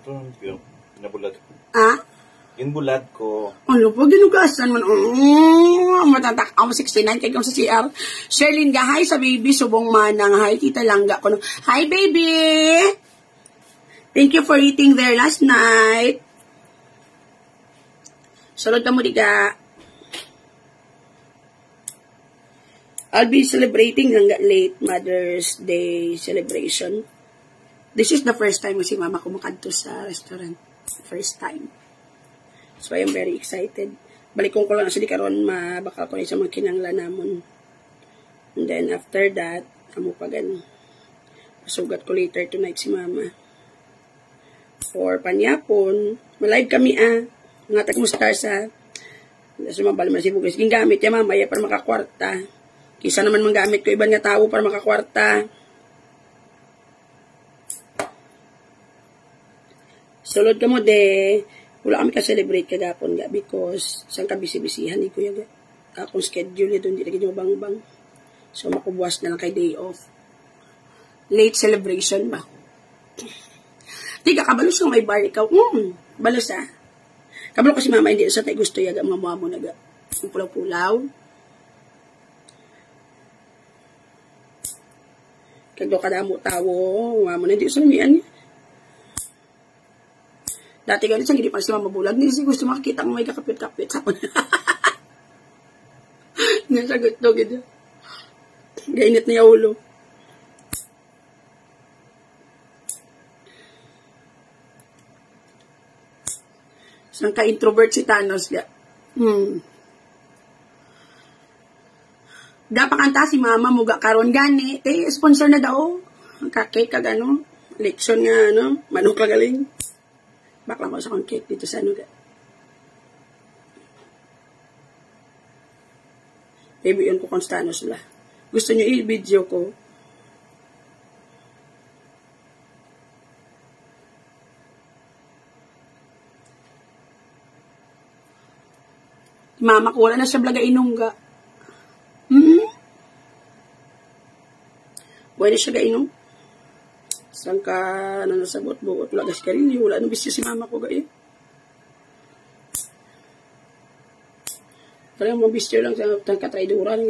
Ito, nabulat ko. Ah? Inbulat ko. Ano po, ginugasan man. Matatak ako 69 kay kung sa CR. Sherlyn ga, hi sa baby, subong manang. Hi, tita Langga ko. Hi, baby! Thank you for eating there last night. Salod ka mo, diga. I'll be celebrating hanggang late Mother's Day celebration. This is the first time si mama kumakadto sa restaurant. First time. So, I am very excited. Balikong ko lang sa di karon mabakal ko na sa mga kinanglan namon. And then, after that, amo pa gan. Pasugat ko later tonight si mama. For panyapon, malive kami mga tag-mustar sa sumabal man si Bugis. Gingamit ya mama, ya para makakwarta. Kisa naman manggamit ko ibang nga tao para makakwarta. Sulod ka mo de. Wala kami ka-celebrate kagapon ga because saan ka bisibisihan ni kuya ga. Akong schedule ito, hindi lagi nyo bang-bang. So, makubuwas na lang kay day off. Late celebration ba? Di ka, kabalos kang may bar ikaw. Balos Kabalo kasi mama, hindi sa tayo gusto yaga, mga mo na ga. Yung pulaw-pulaw. Kagdo kadamo tawo. Mamo na di sumian niya. Dati galit siya, hindi pa siya mabulag. Hindi siya gusto makakita kung may kakapit-kapit. Sapon. Nasagot to, gito. Gainit niya ulo. Saan ka introvert si Thanos? Dapakanta si mama muga karon gani. Te, sponsor na daw. Kakake kag ano. Leksyon nga ano. Manok kagaling. Bakla mo sa kong cake dito sa ano. Baby, yun ko kung Thanos la. Gusto nyo i-video ko? Mama ko, wala na siya blaga inungga. Wala siya gainom. Saan ka na nasabot-bot? Wala kasi karin. Wala nang bisyo si mama ko gaya. Kaya mga bisyo lang sa katraiduran.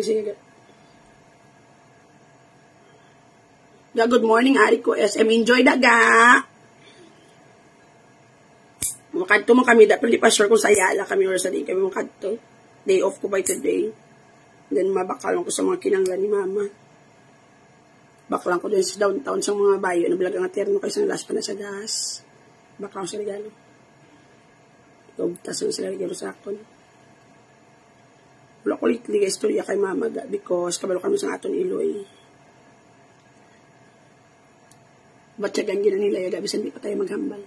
Good morning, Ari ko. SM, enjoy daga. Makadto mo kami, pero di pa sure kung sa Ayala kami or sa di kami makadto. Day off ko by today. Then mabakalan ko sa mga kinanglan ni mama. Bakalan ko din sa downtown sa mga bayo na bilagang aterno kayo sa last pa na sa gas. Bakalan ko sa regalo. Ikaw, tas sa regalo sa akon. Wala ko litli istorya kay mama because kabalo kami sa aton Iloy. Batyagan gina nila yung gabi, hindi pa tayo maghambal.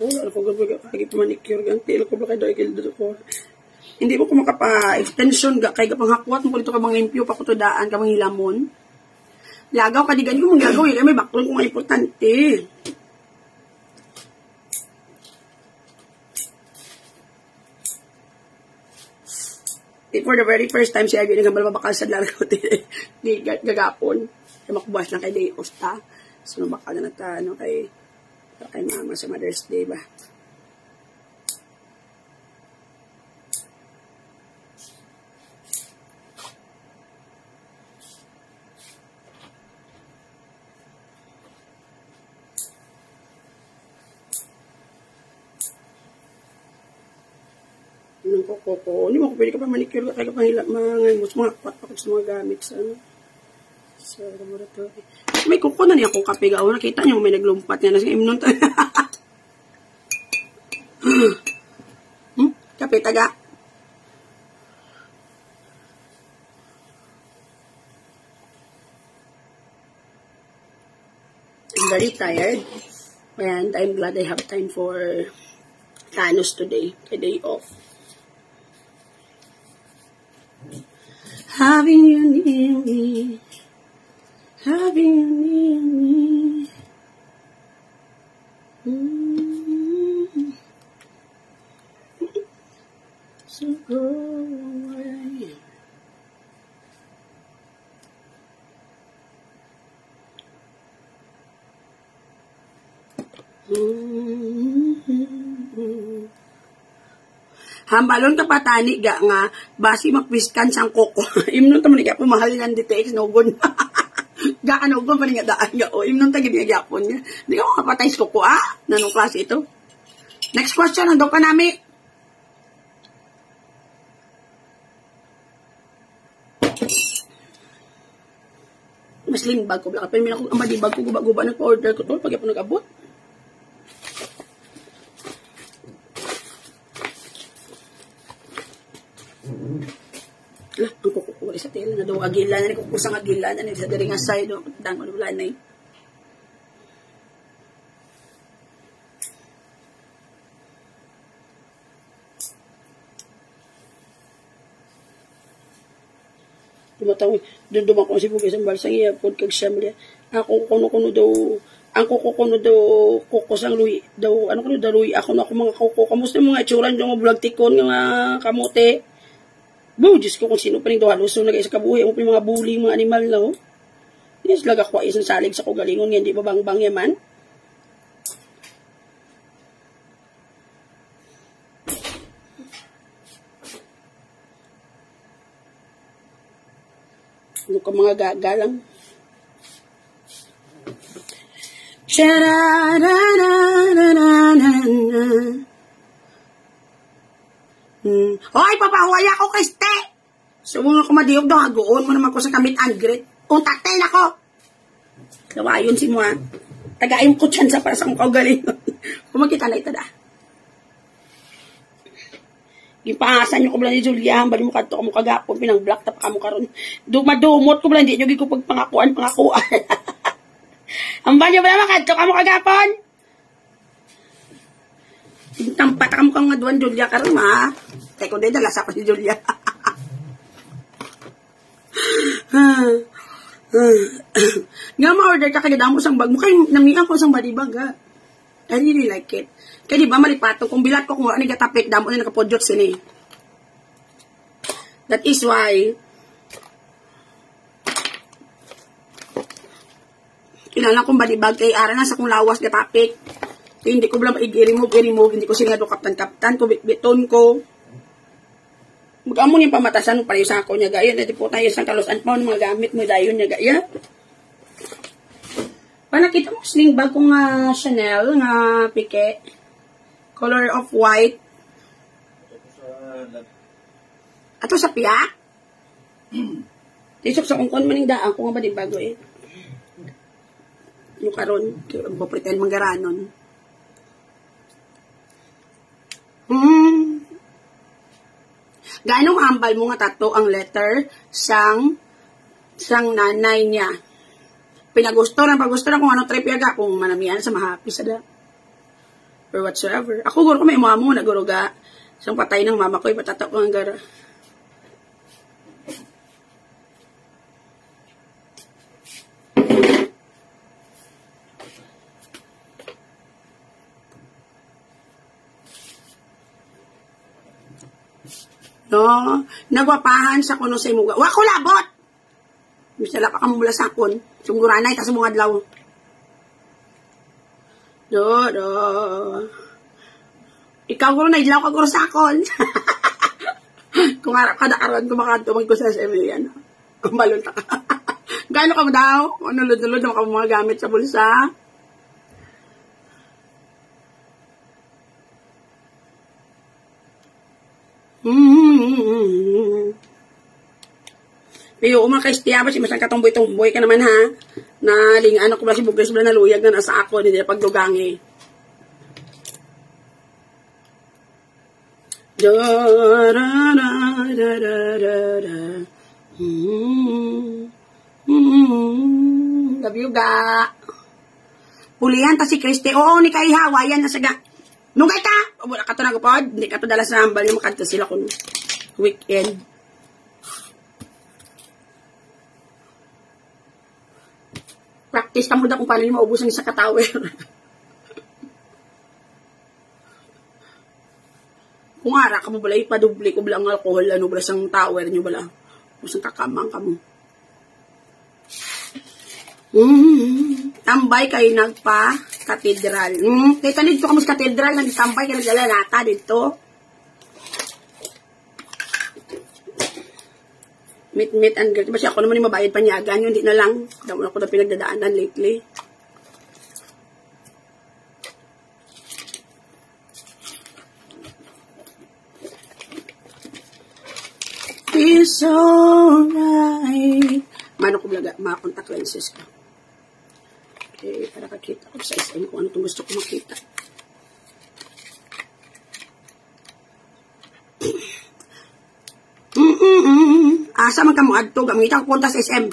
Wala ko gagawin ito manicure ganti ko ba kayo dahil ko hindi mo ko makapa-extension kay kapanghakwat mo dito ka mga limpyo pa ko to daan ka mga hilamon lagaw ka di ganyan mo gagawin may baklon ko nga importante for the very first time siya nagambal mabakal sa laraw di gagapon kay makubas lang kay day off ta so bakal na ta ano kay mama sa Mother's Day ba? Anong ko? Hindi mo ko pwede ka pa manicure ka kaya ka pang mga kwat pa sa mga gamit sa ano? Sa laboratory. May kuko na niya kung kape gawin. Nakita niyo may naglumpat niya. Nasa imnon tayo. Kape taga. I'm very tired. And I'm glad I have time for Thanos today. A day off. Having you near me. Having you near me. So go away. Hambalon ka patani ga nga basi makwiskan sang koko. Imnon tamo ni ka pumahalingan ditex no gon. Gaano ko pa nga daan ga o imnon tagi ni gyapon niya. Di ka makapatay sa koko nanong klase ito. Next question ando pa nami. Mas limbag ko bla pero mina ko amadibag ko guba-guba nag-order ko to pag ako nag-abot. Lah, ang kukuha sa tela na daw agilan na kukusang agilan na sa diri nga side do dangon wala na. Dumataw dun dumako si Bugay sa balsang iya pod kag siya mali. Ako kuno daw ang kuko ko no daw, kuko sang luy, daw, ano ko no, daluy, ako na ako mga kuko, kamusta yung mga itsuran, yung mga bulag tikon, yung mga kamote. Bo, Diyos ko kung sino pa rin daw haluso na sa kabuhi, ang mga bully, mga animal na, oh. Yes, laga ko isang salig sa kugalingon, yan, di ba bang yaman? Ano ka mga gagalang? Hoy, papahuway ako, Kriste! So, mga kumadiyog daw, hagoon mo naman ko sa kamit and grit. Untaktel ako! Kawayon si mo, ha? Tagain ko dyan sa para sa mukha galing. Kumakita na ito, da. Gipangasan nyo ko bala ni Julia, bali mo kadto ka mo kagapon, pinang-black tap ka mo karon. Dumadumot ko bala, hindi nyo ko pagpangakuan. Ang banyo bala makadto ka mo kagapon? Tampat ka mo kang maduan, Julia, karon ma. Teko, de, dalasa pa si Julia. Nga ma-order ka kagad mo sang bag mo. Kaya namihan ko sang body bag, ha. I really like it. Kaya di ba malipato, kung bilat ko kung ano gatapit, damo na nakapodyot sini. That is why, kinala kong balibag kay ara na sa kong lawas gatapit. Kaya hindi ko bala i-remove, hindi ko sinado kaptan-kaptan, ko bitbiton ko. Mag-amo niya pamatasan mo pareho sa ako niya gaya. Dati po tayo sa kalusan pa, mga gamit mo dayon niya gaya. Panakita mo sling bag ko nga Chanel, nga pike. Color of white. Ato sa piya? Tisok sa kungkon maning daan ko nga ba di bago eh. Yung karon, pretend manggaranon. Gaano hambal mo nga tato ang letter sang nanay niya. Pinagusto na kung ano trip yaga, kung manamihan sa mahapi sa da. Or whatsoever. Ako guro ko may mga mo na guro ga. Sang patay ng mama ko, ipatato ko ang gara. No, nagwapahan sa kuno sa imuga. Wako labot! Misala pa kang mula sakon. Sungguranay, tas mga adlaw. Do. Ikaw ko na idlaw ka guro sakon. Kung harap ka nakaroon, kumakantumag ko sa SM yan. Kumalunta ka. Gano'n ka mo daw? Ano lulod-lulod na mga gamit sa bulsa? Pero umakaistiya ba si masang katomboy-tomboy ka naman ha? Na lingaan ako ba si Bugres ba naluyag na nasa ako, hindi na pagdugangi. Love you ga. Pulihan ta si Kriste. Oo, ni Kaihawa yan nasa ga. Nungay ka! Wala ka to nagupod. Hindi ka to dala sa hambal yung makanta sila kung weekend. Practice ka mo na kung paano yung maubusan sa katawer. Kung ara ka mo bala, ipadubli ko bala ang alcohol, ano bala sang tower nyo bala. Kusang kakamang ka mo. Tambay kayo nagpa-katedral. Kaya tanid ko kamus katedral, nagtambay kayo naglalata dito. Meet and greet. Basta ako naman yung mabayad panyagan yun, hindi na lang. Damo ako na pinagdadaanan lately. It's alright. Mano ko blaga, mga contact lenses ka. Okay, para kakita ko sa SM kung ano itong gusto ko makita. Asa man ka mo adto, gamitan ko punta sa SM.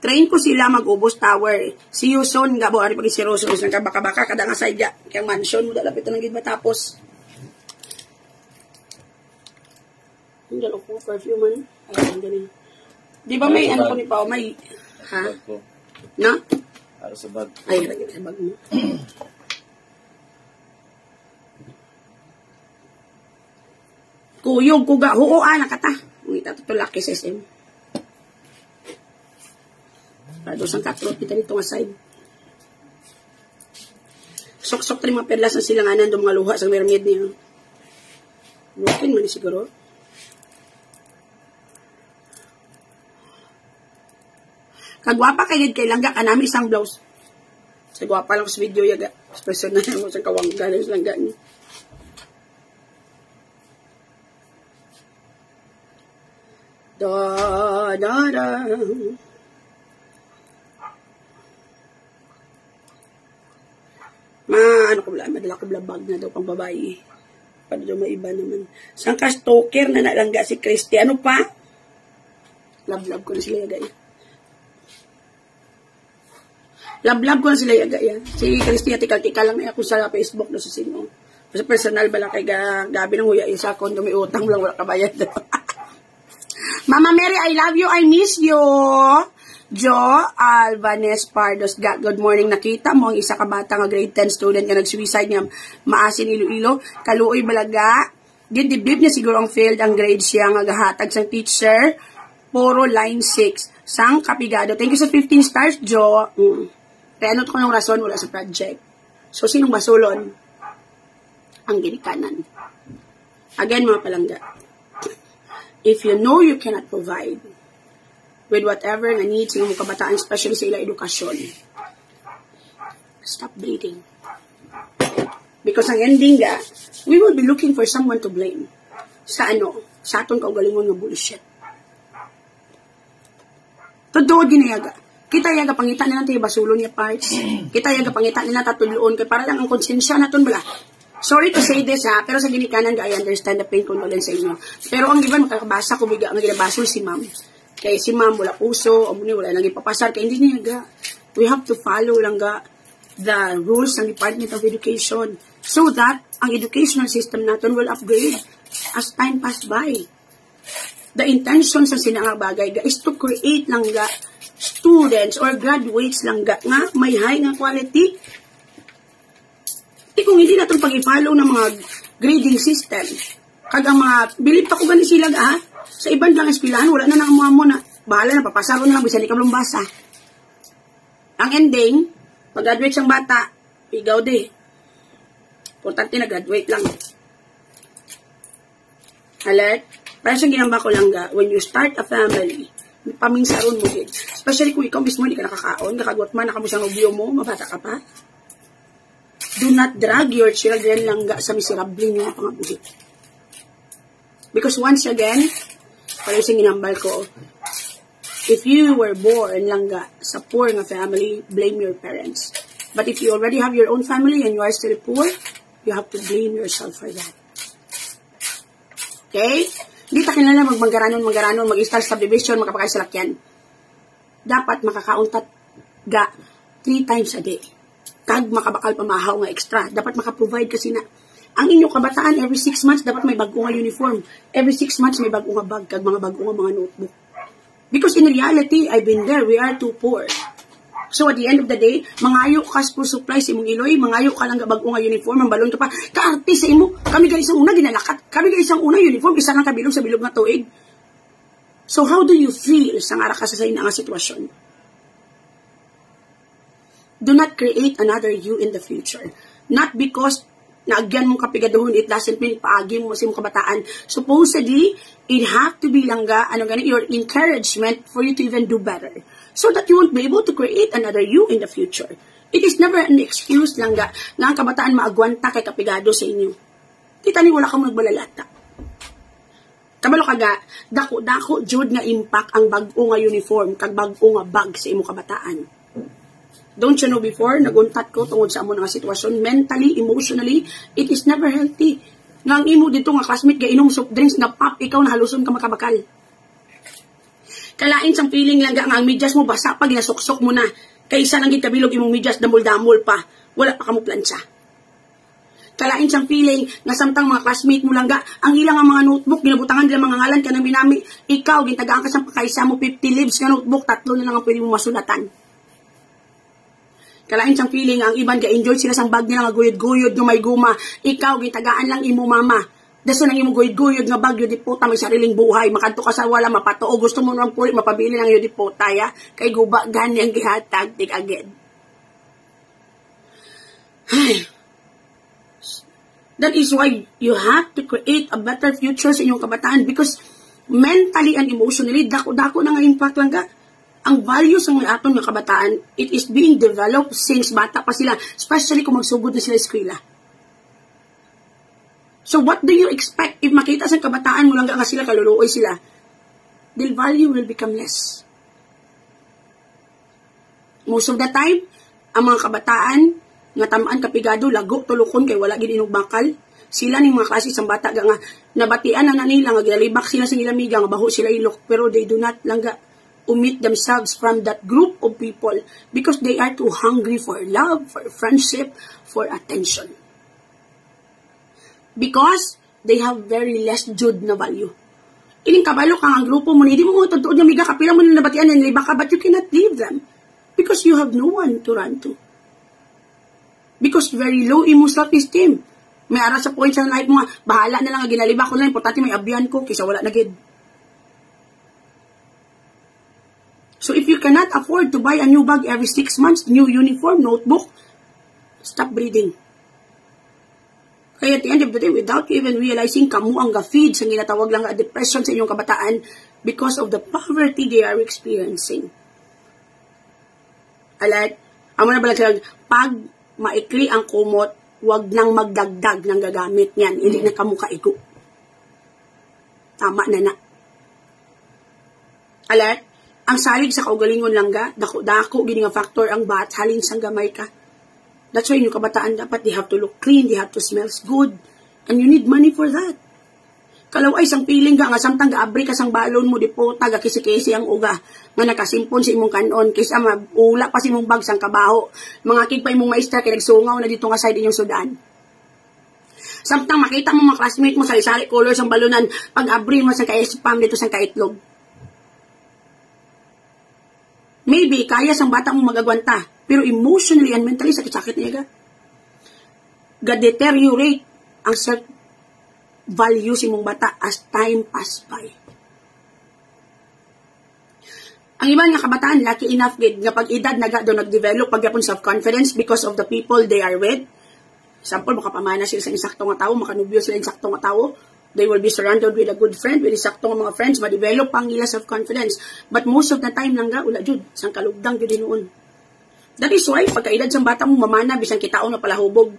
Train ko sila mag-ubos tower. See you soon, gabo. Ari pag isiroso, isang kabaka-baka, kada nga saydya. Kaya mansion mo, dalapit na gid matapos. Ang dalo ko, perfume man. Ay, ang galing. Di ba may ano ko ni Pao, may, ha? Na? Para sa bag. Ay, lagi sa bag mo. Kuyog, kuga, huoan na kata. Ngita ito laki sa SM. Para doon sang katrot, kita dito nga side. Sok-sok tayo mga perlas na silanganan doon mga luha sa mermaid niya. Broken man siguro. Kagwapa kay langga kanami isang blouse. Sa gwapa lang sa video yaga. Sa personal mo sa kawangga sa langga niya. Da da da. Ano ko bala, madala ko bag na daw pang babae. Para daw maiba naman. Saan ka stalker na nalangga si Christy? Ano pa? Love ko na sila yaga yan. Love ko na sila yaga yan. Si Christy tikal-tikal lang na ako sa Facebook na sa sino. Sa personal bala kay gabi ng huya isa ko, may utang lang wala kabayad. Mama Mary, I love you, I miss you. Jo Alvanes Pardos, good morning. Nakita mo ang isa ka bata nga grade 10 student nga nag-suicide nga maasin Iloilo, kaluoy balaga. Dibdib niya siguro ang failed ang grade siya nga gahatag sang teacher. Puro line 6. Sang kapigado. Thank you sa 15 stars, Jo. Kaya ano ko yung rason wala sa project. So, sinong basulon? Ang ginikanan. Again, mga palangga. If you know you cannot provide with whatever na needs ng mga kabataan, especially sa ilang edukasyon, stop bleeding. Because ang ending we will be looking for someone to blame. Sa ano? Sa aton kaugalingon ng bullshit. Totoo ginayaga. Kita yaga pangita nila tayo basulon niya parts. Kita yaga pangita nila tatudloon. Kaya para lang ang konsensya naton bala. Sorry to say this pero sa ginikanan I understand the pain, condolence sa inyo. Pero ang iban makakabasa ko biga ang ginabasol si ma'am. Kaya si ma'am wala puso, o muna wala nang ipapasar. Kaya hindi niya ga. We have to follow lang ga the rules ng Department of Education so that ang educational system natin will upgrade as time pass by. The intention sa sinanga bagay ga is to create lang ga students or graduates lang ga nga may high nga quality. Kung hindi natin pag-i-follow ng mga grading system, kag ang mga, bilip pa ko gani sila ga, sa ibang lang espilahan, wala na nang mga mo na, bahala na, papasaro na lang, bisa di ka basa. Ang ending, pag-graduate siyang bata, pigaw di. Importante na graduate lang. Alert? Parang siyang ginamba ko lang ga, when you start a family, pamingsaron mo din. Especially kung ikaw mismo hindi ka nakakaon, nakagwat man, nakamusang obyo mo, mabata ka pa. Do not drag your children langga sa miserable niyo pangabuhi. Because once again, para yung ginambal ko, if you were born langga sa poor nga family, blame your parents. But if you already have your own family and you are still poor, you have to blame yourself for that. Okay? Hindi ta kinala mag-mangaranon, mag-star subdivision, makapakain sa lakyan. Dapat makakauntat ga 3 times a day. Kag makabakal pamahaw nga extra. Dapat makaprovide kasi na ang inyong kabataan every 6 months dapat may bago nga uniform. Every 6 months may bago nga bag kag mga bago nga mga notebook. Because in reality, I've been there, we are too poor. So at the end of the day, mangayo ka school supplies imong iloy, mangayo ka lang bago nga uniform, ang balon ka pa. Kaarte sa imo, kami gali isang una ginalakat. Kami gali isang una uniform, isa lang kabilog sa bilog nga tuig. So how do you feel sa ara ka sa ina nga sitwasyon? Do not create another you in the future. Not because naagyan mong kapigaduhon, it doesn't mean paagi mo sa imong kabataan. Supposedly, it have to be langga, your encouragement for you to even do better. So that you won't be able to create another you in the future. It is never an excuse langga nga ang kabataan maagwanta kay kapigado sa inyo. Kita ni wala kang magbalalata. Kabalo kaga, dako-dako jud nga impact ang bag-o nga uniform kag bag-o nga bag sa imong kabataan. Don't you know before, naguntat ko tungod sa amo nga sitwasyon, mentally, emotionally, it is never healthy. Nga ang imo dito nga classmate, ga inom soft drinks, nga pop, ikaw nahaluson ka makabakal. Kalain sang feeling lang nga ang medyas mo, basa pag nasuksok mo na, kaysa nang gitabilog imong medyas, damol-damol pa, wala pa ka mo plancha. Kalain sang feeling, nga samtang mga classmate mo lang ga, ang ilang nga mga notebook, ginabutangan nila mga ngalan ka na minami, ikaw, gintagaan ka sa pagkaisa mo 50 leaves nga notebook, 3 na lang ang pwede mo masulatan. Kalain siyang feeling, ang iban ga-enjoy sila sang bag nila nga guyod-guyod, nga may guma. Ikaw, gitagaan lang imo mama. Daso nang imo guyod-guyod nga bagyo di puta may sariling buhay, makadto ka sa wala mapatuo, gusto mo nang puli mapabili ng iyo di puta ya, kay guba gani ang gihatag tig again. That is why you have to create a better future sa inyong kabataan because mentally and emotionally dako-dako na nga impact lang ka. Ang values ng aton nga kabataan, it is being developed since bata pa sila, especially kung magsugod na sila eskwela. So what do you expect if makita sa kabataan mo lang nga sila kaluluoy sila? Their value will become less. Most of the time, ang mga kabataan nga tamaan kapigado lago tulukon kay wala gid inog bakal. Sila ning mga klase sang bata nga nabatian na nila nga ginalibak sila sa ilamiga nga baho sila ilok pero they do not langga omit themselves from that group of people because they are too hungry for love, for friendship, for attention. Because they have very less jud na value. Ining kabalo ka ang grupo mo, hindi mo mo tutuod nga miga kapila mo na nabatian na nilibak ka, but you cannot leave them because you have no one to run to. Because very low imo self-esteem. May ara sa point sa life mo nga, bahala na lang nga ginalibak ko lang, importante may abyan ko, kaysa wala na gid. So if you cannot afford to buy a new bag every 6 months, new uniform, notebook, stop breathing. Kaya at the end of the day, without you even realizing, kamu ang ga-feed sa ginatawag lang nga depression sa inyong kabataan because of the poverty they are experiencing. Alat, amo na bala sila, pag maikli ang kumot, wag nang magdagdag ng gagamit niyan. Hindi na kamu kaigo. Tama na na. Alat, ang salig sa kaugalingon lang ga, dako-dako, gini nga factor ang bat, halin sang gamay ka. That's why yung kabataan dapat, they have to look clean, they have to smell good, and you need money for that. Kalau ay sang piling ka, nga samtang gaabri ka sang balon mo, di po, taga kisi-kisi ang uga, nga nakasimpon sa imong kanon, kisa ula pa sa imong bag sang kabaho, mga kig pa imong maestra, kaya nagsungaw na dito nga side inyong sudan. Samtang makita mo mga classmate mo, sari-sari color sang balunan, pag-abri mo sang ka-spam dito sang kaitlog. Maybe, kaya sang bata mo magagwanta, pero emotionally and mentally, sakit-sakit niya ga. Ga-deteriorate ang self-value si mong bata as time pass by. Ang iba nga kabataan, lucky enough nga pag-edad nag-develop pagyapon self-confidence because of the people they are with. Example, makapamana sila sa insakto nga tao, makanubyo sila sa insakto nga tao, they will be surrounded with a good friend, with insakto nga mga friends, ma-develop ang ila self-confidence. But most of the time lang ga, ula jud, sang kalugdang jud noon. That is why, pagkaedad sa bata mo, mamana, bisan kitaon na palahubog.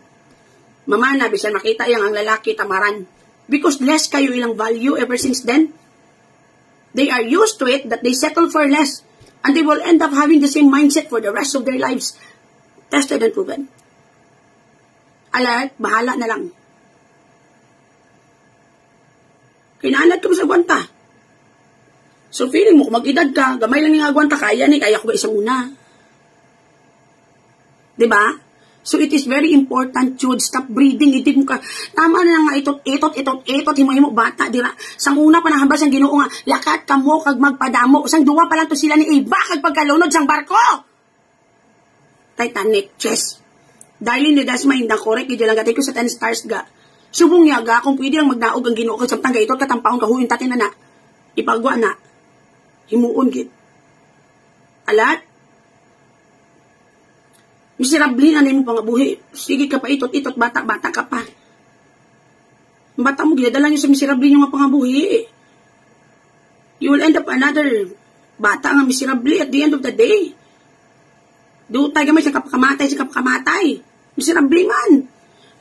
Mamana, bisan makita yang ang lalaki tamaran. Because less kayo ilang value ever since then. They are used to it that they settle for less. And they will end up having the same mindset for the rest of their lives. Tested and proven. Alat, bahala na lang. Kinaanad ko sa gwanta. So feeling mo, kung mag-edad ka, gamay lang yung gwanta, kaya ko ba isang una? Diba? So it is very important to stop breathing. Hindi mo ka, tama na nga itot, himo bata, dira. Sang una pa nahambas ang Ginoo nga, lakat ka mo kag magpadamo. Sang duwa pa lang to sila ni Iba kag pagkalunod sang barko. Titanic, chess. Dahil ni Dasma indang korek, hindi lang gatay ko sa 10 stars ga. Subong niya ga, kung pwede lang magdaog ang Ginoo kag samtang gaitot katampaon kahuin tatin na na. Ipagwa na. Himuon gid. Alat, miserable na mo pangabuhi. Sige ka pa itot, bata ka pa. Bata mo, ginadala nyo sa miserable nyo nga pangabuhi. You will end up another bata nga miserable at the end of the day. Doon tayo gamay sa kapakamatay. Miserable man.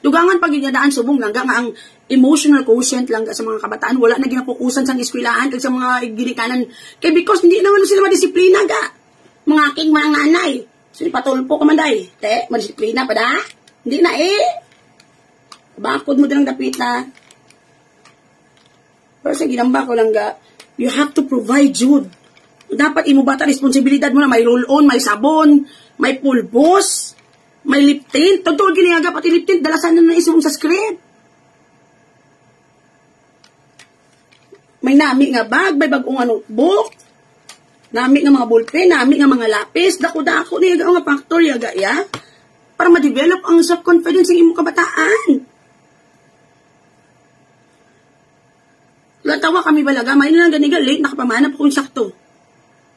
Dugangan pag ginadaan subong lang nga ang emotional quotient lang sa mga kabataan. Wala na ginapukusan sa eskwelahan kag sa mga ginikanan. Kaya because hindi naman sila madisiplina ga. Mga aking mga nanay. So, patulpo ka man day. Te, madisiplina pa da? Hindi na Bakod mo din ang dapit na. Pero sa ginamba ko lang ga, you have to provide Jude. Dapat imo bata, responsibilidad mo na may roll-on, may sabon, may pulbos, may lip tint. Totoo giniaga pati lip tint, dalasan na isip sa script. May nami nga bag, may bagong notebook. Nami nga mga ballpen, nami nga mga lapis, dako-dako na yaga nga factor yaga ya. Para ma-develop ang self-confidence ng imong kabataan. Latawa kami balaga, may lang ganiga, late, nakapamana po kung sakto.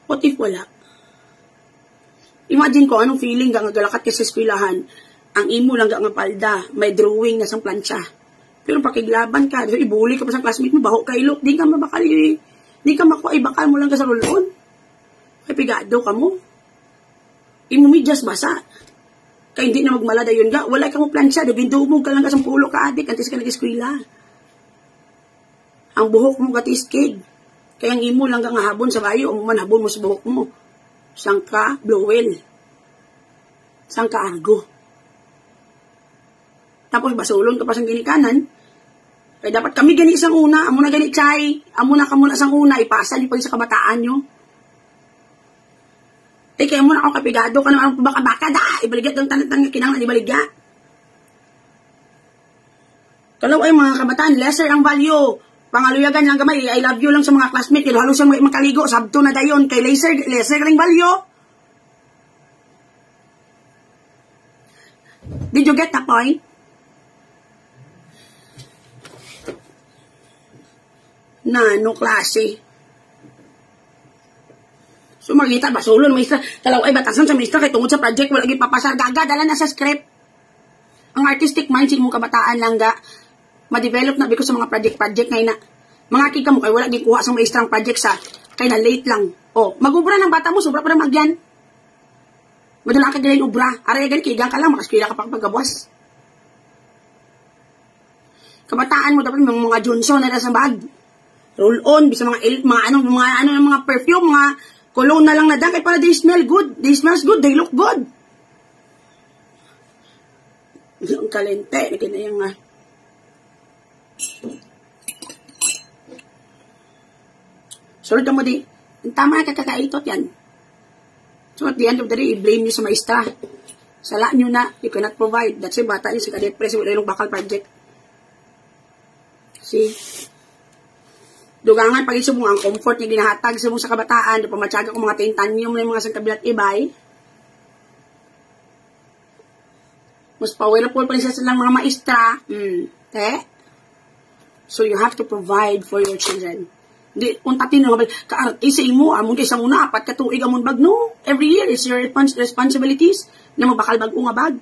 What if wala? Imagine ko anong feeling nga galakat ka sa eskwelahan. Ang imo lang nga palda, may drawing na sang plancha. Pero pakiglaban ka, ibuli ka pa sa classmate mo, baho ka ilok, di ka mabakal, di ka makuha, ibakal mo lang ka sa rolon. Kaya pigado ka mo. Imo medyas basa. Kaya hindi na magmalada yun ga, wala ka mo plancha, dumog ka lang ka sa pulo ka adik, antes ka nag-eskwela. Ang buhok mo katiskig. Kaya ang imo lang nga habon sa bayo, o man habon mo sa buhok mo. Sang ka blowel. Sang ka argo. Tapos basulon ka pa sang ginikanan. Kaya dapat kami gani isang una, amo na gani chay, amo na kamo na sang una, ipasa ni pag sa kabataan nyo. Kaya mo na ako kapigado ka naman baka-baka da, ibaligat ang tanatang kinangan ibaligat. Kalau ay mga kabataan, lesser ang value. Pangaluyagan lang gamay, I love you lang sa mga classmate, kaya halos siyang makaligo, sabto na dayon, kay lesser ring value. Did you get the point? Na, no klase. So, magkita, basulon, maestra, talaw ay batasan sa maestra, kay tungod sa project, wala papasar, gaga, dala na sa script. Ang artistic mind, mong kabataan lang ga, ma-develop na because sa mga project ngayon na, mga kika mo, kay wala gikuha sa maestra ang project sa, kay na late lang. O, mag-ubra ng bata mo, sobra pa na magyan. Madala ka galing ubra, aray galing, kiga ka lang, makaskwila ka pa pagkabuas. Kabataan mo, dapat mga Johnson na sa bag. Roll on, bisa mga perfume, mga cologne na lang na dang, kaya para they smell good, they smells good, they look good. Ang kalente, nakinayang nga. Sunod mo di, tama na kakakaitot yan. So at the end of the day, i-blame nyo sa maestra. Sala nyo na, you cannot provide. That's why bata nyo, si kadepres, wala yung bakal project. See? Dugangan, pag isubong ang comfort niya ginahatag sa mong sa kabataan, do pamatyaga ko mga tintanyom na yung mga sangkabilat ibay. Mas powerful pa rin sa silang mga maestra. So you have to provide for your children. Di, kung tatin na ka-artisa mo, amon kayo sa muna, apat katuig amon bag, no. Every year, it's your responsibilities na mabakal bag o nga bag.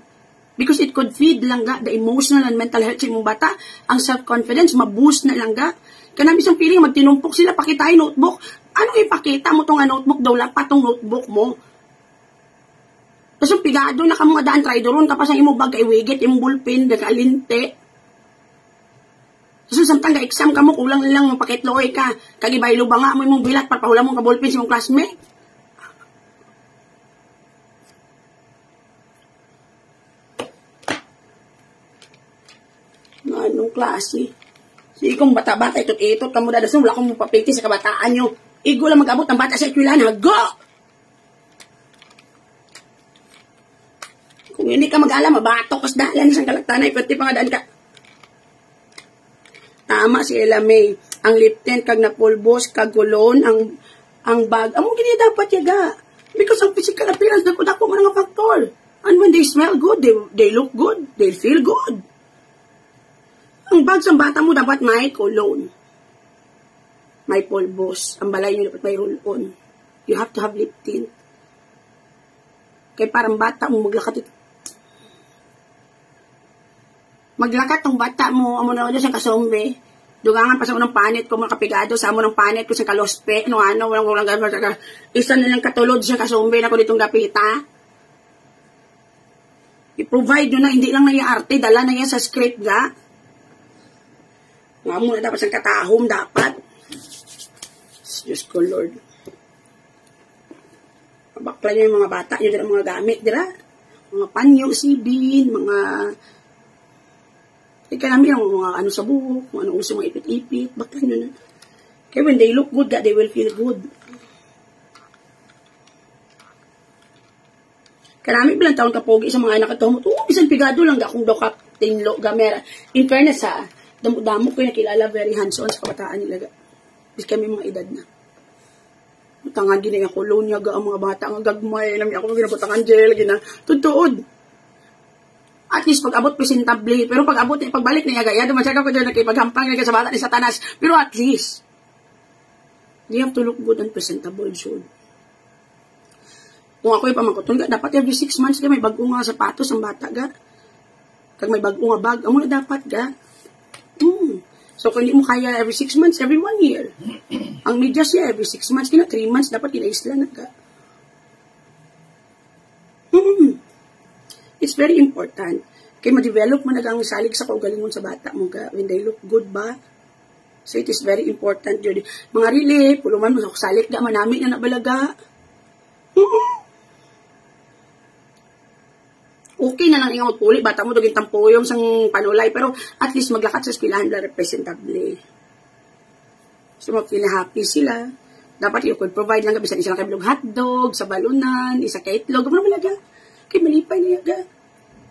Because it could feed lang ga, the emotional and mental health sa imong bata, ang self-confidence, maboost na lang ga. Kanami isang feeling, magtinumpok sila, pakita yung notebook. Ano ipakita mo tong notebook daw, lapat tong notebook mo. Tapos yung pigado na ka mga daan, try doon, tapos ang imong bag, iwigit, imong bullpen, nagkalinte. Tapos samtang ka-exam ka mo, kulang lang mapakitloy ka. Kagibaylo ba nga mo imong bilat, papahula mong ka-bullpen sa imong classmate. Anong klase? Sige kong bata-bata, itot-itot, kamo dadasun, wala kong mapapiti sa kabataan nyo. Igo lang mag-abot ng bata sa ekwilahan, hago! Kung hindi ka mag-alam, mabatok kas dalan isang kalagtanay, pati pa nga daan ka. Tama si Ella May. Ang lip tint, kag napulbos, kag gulon, ang bag. Among gini dapat yaga. Because ang physical appearance, dako-dako mo nga factor. And when they smell good, they look good, they feel good. Ang bag sa bata mo dapat may cologne. May pulbos. Ang balay nyo dapat may roll-on. You have to have lip tint. Kaya parang bata mo maglakat ito. Maglakat tong bata mo, amo na siyang kasombe. Dugangan pa sa unang panit ko, mga kapigado, sa amo ng panit ko sa kalospe, walang gano'n, isa nilang katulod siyang kasombe na ko ditong dapita. I-provide nyo na, hindi lang na yung arte, dala na yan sa script ga. Nga muna dapat siyang katahom, dapat. Diyos ko, Lord. Bakla nyo yung mga bata, nyo dira mga gamit, dira. Mga panyo, sibin, mga... Kaya namin ang mga ano sa buhok, mga ano uso mga ipit-ipit, bakla nyo na. Kaya when they look good, they will feel good. Kaya namin bilang taon kapogi sa mga anak at tuhumot, bisan pigado lang ga kung daw tinlo gamera. In fairness ha, damo ko yung nakilala, very hands-on sa kabataan nila. Bis kami mga edad na. Butangan gini nga kolonya ga ang mga bata nga gagmay. Alam niya ako ginabutangan gel, gina. Tutuod. At least pag-abot presentable. Pero pag-abot, pagbalik niya gaya, dumasyaga ko dyan nakipaghampang niya sa bata ni Satanas. Pero at least, you have to look good and presentable, so. Kung ako yung pamangkotol ga, dapat every 6 months ga, may bago nga sapatos ang bata ga. Kag may bago nga bag, amo na dapat ga. So, kung hindi mo kaya every 6 months, every 1 year. Ang medyas niya, every 6 months, 3 months, dapat kinaisla na ka. It's very important. Kaya ma-develop mo na ang salig sa kaugalingon sa bata mo ka. When they look good ba? So, it is very important yun. Mga rili, puluman mo sa salig ga, manamit na nabalaga. Okay na lang nga magpuli, bata mo dugin tampuyong sang panulay, pero at least maglakat sa eskwelahan na representable. So, mag-feel happy sila. Dapat you could provide lang, bisan isa lang kabilog hotdog, sa balunan, isa ka itlog, ano malaga? Kaya malipay niya ga.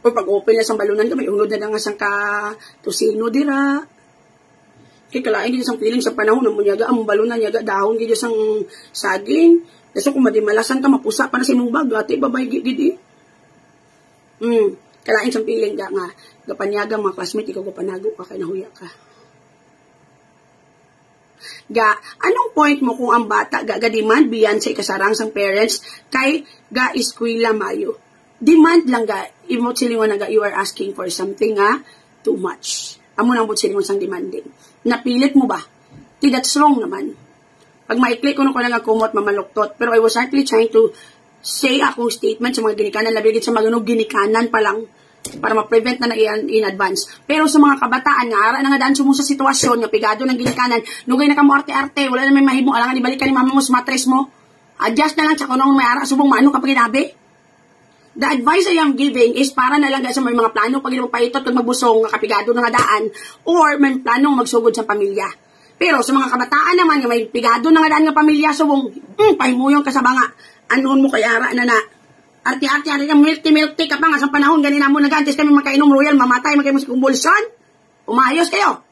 O pag-open na sa balunan ka, may unod na nga sang ka tusino dira. Kaya kalain din sang feeling sa panahon, ang munyaga, ang balunan niyaga, dahon gid sang saging. Kasi kung madimalasan ka, mapusa pa na sa imong bag, ati babay gidi. Kalain sang feeling ga nga, gapanyaga mga classmate, ikaw gapanago ka, kaya nahuya ka. Ga, anong point mo kung ang bata ga demand beyond sa ikasarang sang parents kay ga eskwela mayo? Demand lang ga, imot silingon na ga, you are asking for something nga too much. Amo nang bot silingon sang demanding. Napilit mo ba? That's wrong naman. Pag ma-click ko nung ko lang kumot, mamaluktot. Pero I was actually trying to say akong statement sa mga ginikanan, labigit sa mga ginikanan pa lang para ma-prevent na in advance. Pero sa mga kabataan nga, ara na nga daan sumo sa sitwasyon, nga pigado ng ginikanan, nugay na ka mo arte-arte, wala na may mahimo, alangan ibalik ka ni mama mo sa matres mo, adjust na lang sa kunong may ara, subong maano kapag inabi. The advice I am giving is para na lang sa may mga plano pag ginapaitot kag magbusong nga kapigado na nga daan, or may planong magsugod sa pamilya. Pero sa mga kabataan naman, nga may pigado na nga daan nga pamilya, subong, pahimuyong kasabanga, anuhon mo kay ara na na. Arti-arti ka, milky ka pa nga sa panahon, ganina mo nagantis kami makainom royal, mamatay, magkain mo sa kumbulsyon. Umayos kayo.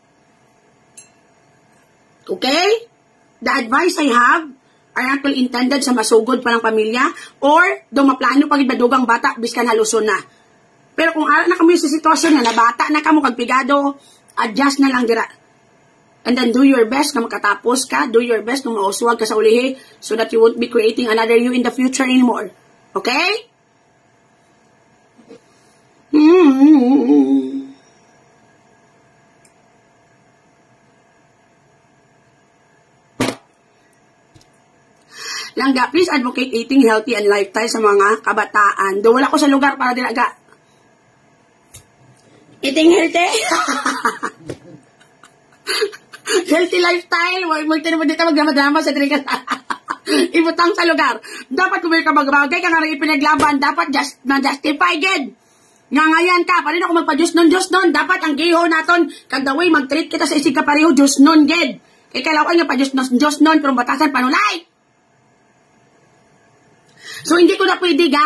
Okay? The advice I have are actually intended sa masugod pa ng pamilya or dumaplano pag ibadugang bata, biskan haluson na. Pero kung ara na kami sa sitwasyon na bata na kamo kagpigado, adjust na lang dira. And then do your best na makatapos ka, do your best na mauswag ka sa ulihi so that you won't be creating another you in the future anymore. Okay? Langga, please advocate eating healthy and lifestyle sa mga kabataan. Do wala ko sa lugar para dinaga. Eating healthy? Healthy lifestyle. Magtinamod dito magdrama-drama sa drinkas. Ibutang sa lugar. Dapat kumili ka magbagay ka nga rin ipinaglaban. Dapat na-justify gid. Nga ngayon ka, parin ako magpa-Diyos nun. Dapat ang giho naton, kag the way mag-treat kita sa isig ka pareho, Diyos nun gid. Kaya kailangan nga pa-Diyos nun, pero batasan panulay. So, hindi ko na pwede ga.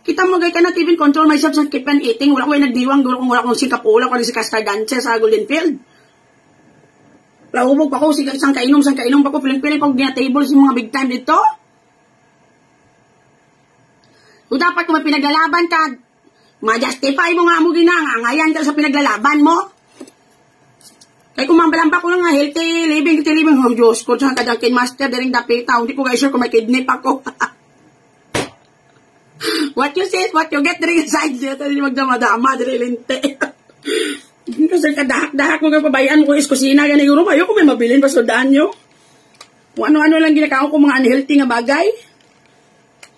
Kita mo gay ka na TV control myself sa keep on eating. Wala ko yung nagdiwang, wala kong sikapula, wala si Castar Dancer sa Golden Field. Laubog pa ko, sang kainom pa ko, piling-piling pag gina-table sa mga big time dito. Kung dapat kung may pinaglalaban ka, ma-justify mo nga mo ginangangayan ka sa pinaglalaban mo. Kaya kung mambalamba ko lang nga, healthy living, oh Diyos ko, saan ka Dunkin Master, daring dapita, hindi ko guys sure kung may kidney pa ko. What you say, what you get, daring side siya, daring magdama-dama, daring linte. Kasi kadahak-dahak mo kang pabayaan ko is kusina ganyan yung room. Ayoko may mabilin pa sudaan nyo. Kung ano-ano lang ginakaon ko mga unhealthy nga bagay.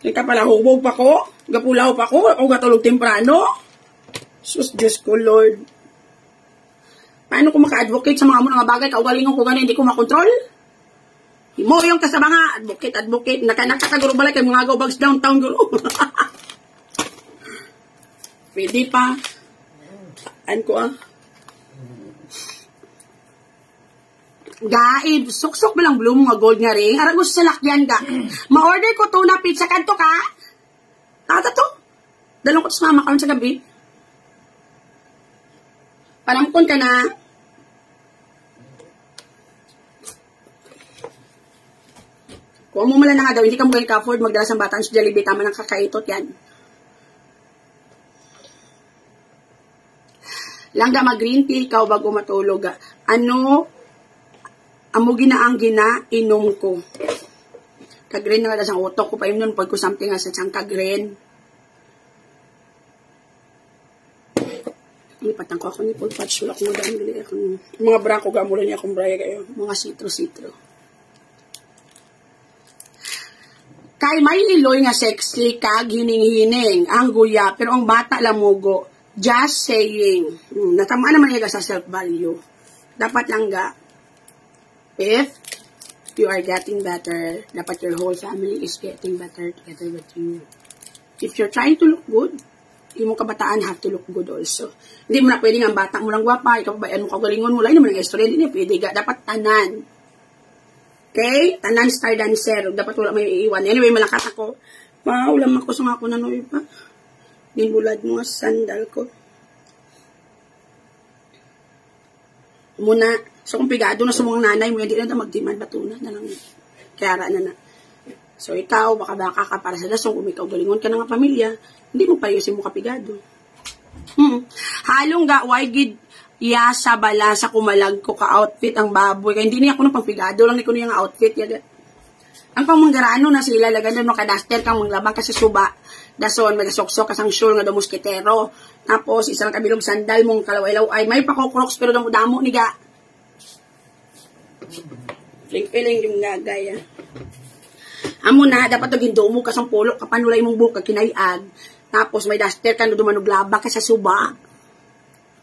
Kita pala hubog pa ko. Gapulaw pa ko. O gatulog temprano. Sus, Diyos ko, Lord. Paano ko maka-advocate sa mga bagay? Kaugalingon ko gano'n, hindi ko makontrol? Mo yung kasabanga. Advocate. Nakakaguro balay kay mga go-bags downtown guro. Pwede pa. Ano ko Gaib, suksok mo lang blue mga gold nga ring. Arang gusto sa lakyan ga. Ma-order ko tuna pizza kanto ka. Tata to. Dalong ko sa mama karon sa gabi. Palangkon ka na. ko. Ang mumala na nga daw, hindi ka mo ka-afford magdala sa bata sa Jollibee, tama ng kakaitot yan. Langga mag-green tea, ikaw bago matulog. Ano, amo ginaang inom ko. Kag-green na nga sa utok ko pa yun nun, pag ko something nga sa siyang kag-green. Lipatan ko ako ni Paul Patch, wala akong madami bili ako. Mga bra ko, gamulan niya akong braya kayo. Mga sitro-sitro. Kay may liloy nga sexy kag hining-hining ang guya, pero ang bata lamugo. Just saying. Natamaan naman nila sa self-value. Dapat lang ga, if you are getting better, dapat your whole family is getting better together with you. If you're trying to look good, yung kabataan have to look good also. Hindi mo na pwedeng ang bata mo lang gwapa, ikaw bayan mo kagalingon mo, lain naman ang istorya, hindi na pwede ga. Dapat tanan. Okay? Tanan star dancer. Dapat wala may iiwan. Anyway, malakas ako. Ulam ako sa ako na noy pa. Nibulad mo nga sandal ko. Muna, so kung pigado na sa mga nanay mo, hindi na mag-demand batuna na lang. Kaya na. So ikaw, baka ka para sa lasong, kung ikaw galingon ka ng pamilya, hindi mo payusin mo kapigado. Halong ga, waigid ya sa bala sa kumalag ko ka-outfit ang baboy. Kaya hindi niya ako ng pagpigado lang ni ko niyang outfit. Yaga. Ang pamanggarano na sila, lagan na kadaster kang manglabang ka sa suba. Dason, may kasoksok kasang sure nga daw musketero. Tapos, isang kabilog sandal mong kalawailaw ay may pakokroks pero damo ni ga. Feeling yung gagaya. Amo na, dapat naging domo kasang pulo, kapanulay mong buka, kinayag. Tapos, may duster ka, dumanuglaba ka sa suba.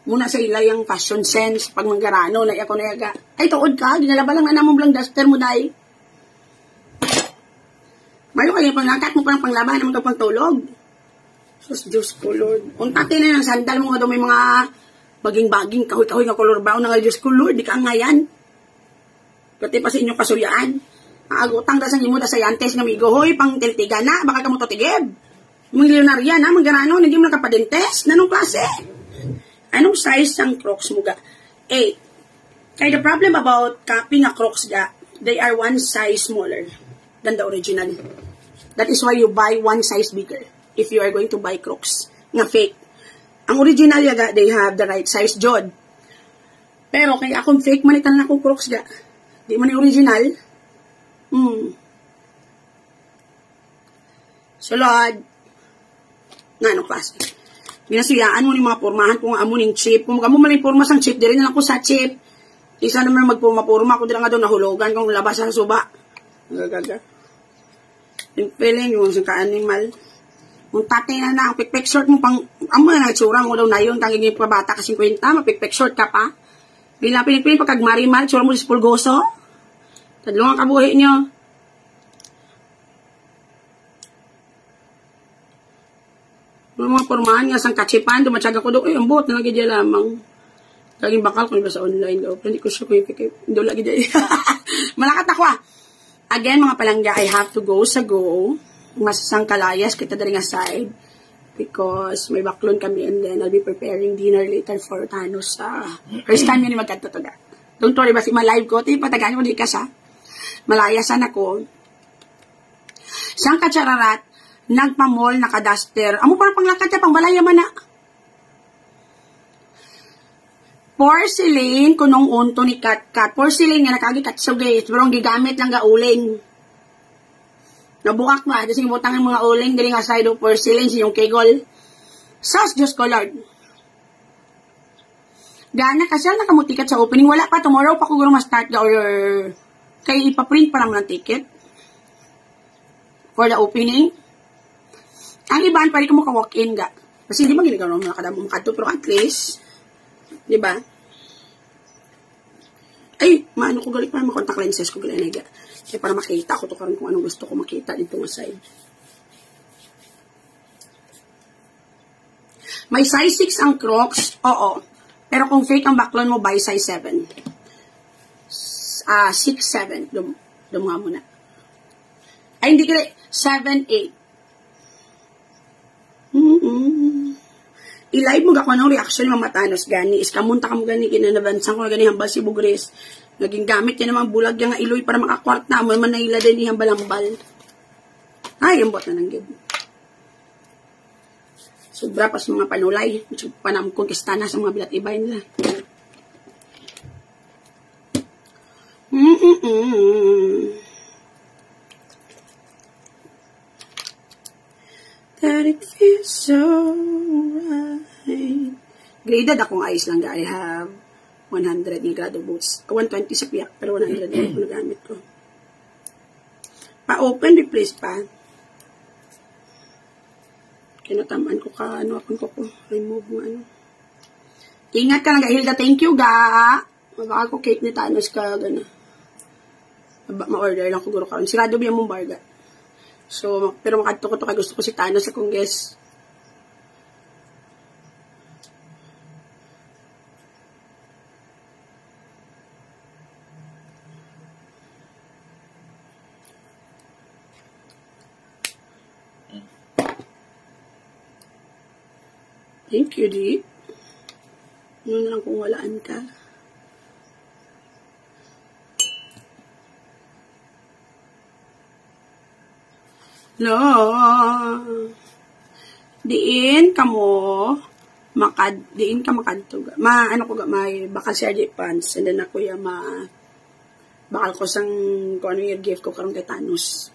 Muna sa ila yung fashion sense, pag manggarano, na ako na yaga. Ay, tuod ka, ginalaba lang na namong lang duster mo, day. Mayo kayo, panglakat mo pa ng panglaban, naman ka pang tulog. Sus, Diyos ko, Lord. Untate na yung sandal mo nga daw may mga baging-baging, kahoy-kahoy nga color brown na nga, Diyos ko, Lord, di ka ngayan. Pati pa sa inyong kasuryaan. Agutang da sa inyo da sa yantes nga migo, hoy, pang tiltiga na, baka ka mo totigib. Mga leonarya na, manggarano, hindi mo nakapadentes. Nanong klase? Anong size ang Crocs mo ga? 8. Kaya the problem about copying a Crocs ga, they are one size smaller than the original. That is why you buy one size bigger if you are going to buy Crocs nga fake. Ang original yaga, they have the right size jod. Pero kaya akong fake manitan na akong Crocs ga. Di man yung original. Sulod. Nga, anong klase? Binasuyaan mo ni mga pormahan kung amo ning chip. Kung mo maling porma sang chip, di rin lang ako sa chip. Isa naman magpurma-purma ko din nga doon nahulugan kung labas sa suba. Gagaga. Yung feeling, yung sa ka-animal. Kung tatay na ang pick short mo pang, amo na nagsura mo daw na yun, tanging yung pabata ka 50, mapik short ka pa. Bilang pinipin, pagkag marimal, tsura mo si Pulgoso. Tadlong ang kabuhi nyo. Mga pormahan nga sang kachipan, dumatsaga ko doon, ang buot na lagi dyan lamang. Laging bakal kung iba sa online. Hindi ko sure kung hindi lagi dyan. Malakat ako Again, mga palangga, I have to go sa go. Masasang kalayas, kita daring aside. Because may baklon kami and then I'll be preparing dinner later for Thanos. First time yun yung magkatataga. Don't worry, basi ma-live ko. Ito yung patagaan mo di ka sa. Malayasan ako. Siyang katsararat, nagpamol, nakadaster. Amo parang panglakad niya, pang balaya man na. Porcelain, kunong unto ni Kat. Porcelain nga nakagi katsugay. Pero ang gigamit lang ga uling. Nabukak na. Kasi butang ang mga uling, dili nga side of porcelain, siyong kegol. Sus, Diyos ko, Lord. Gana, kasi nakamutikat sa opening. Wala pa, tomorrow pa ko gano'ng ma-start ga or kaya ipaprint pa lang ng ticket for the opening. Ang iban, pwede ka mo ka-walk-in ga. Kasi hindi mo ginagawa mga kadamong makato, pero at least, di ba? Ay, maano ko galing pa, mga contact lenses ko galing ga. Kaya para makita ko to karon kung anong gusto ko makita dito nga side. May size 6 ang Crocs, oo. Pero kung fake ang backlon mo, buy size 7. 6, 7. Dumuha mo na. Ay, hindi ka 7, 8. I-live mo gako ng reaction ng Matanos gani. Is kamunta ka mo gani, kinanabansan ko na gani hambal si Bugres. Naging gamit yan naman bulag yung iloy para makakwart na. Mo naman nahila din niyang balambal. Ay, yung bot na ng gib. Sobra pa sa mga panulay. Panam konkista na sa mga bilat ibay nila. That it feels so right. Graded akong ayos lang, I have 100 ng grado boots. 120 sa piyak, pero 100 na ako nagamit ko. Pa-open, replace pa. Kinatamaan ko ka, remove mo, Ingat ka lang, Hilda, thank you, ga. Mabaka ko cake ni Thanos ka, gana. Ma-order lang ko, guro ka. Sirado biya mong barga. So, pero makadto ko to kay gusto ko si Thanos sa kong guest. Thank you, G. Ano na lang kung walaan ka. No. Diin ka makadto. May bakal si RJ pants. And then ako bakal ko sang kung ano yung gift ko karong kay Thanos.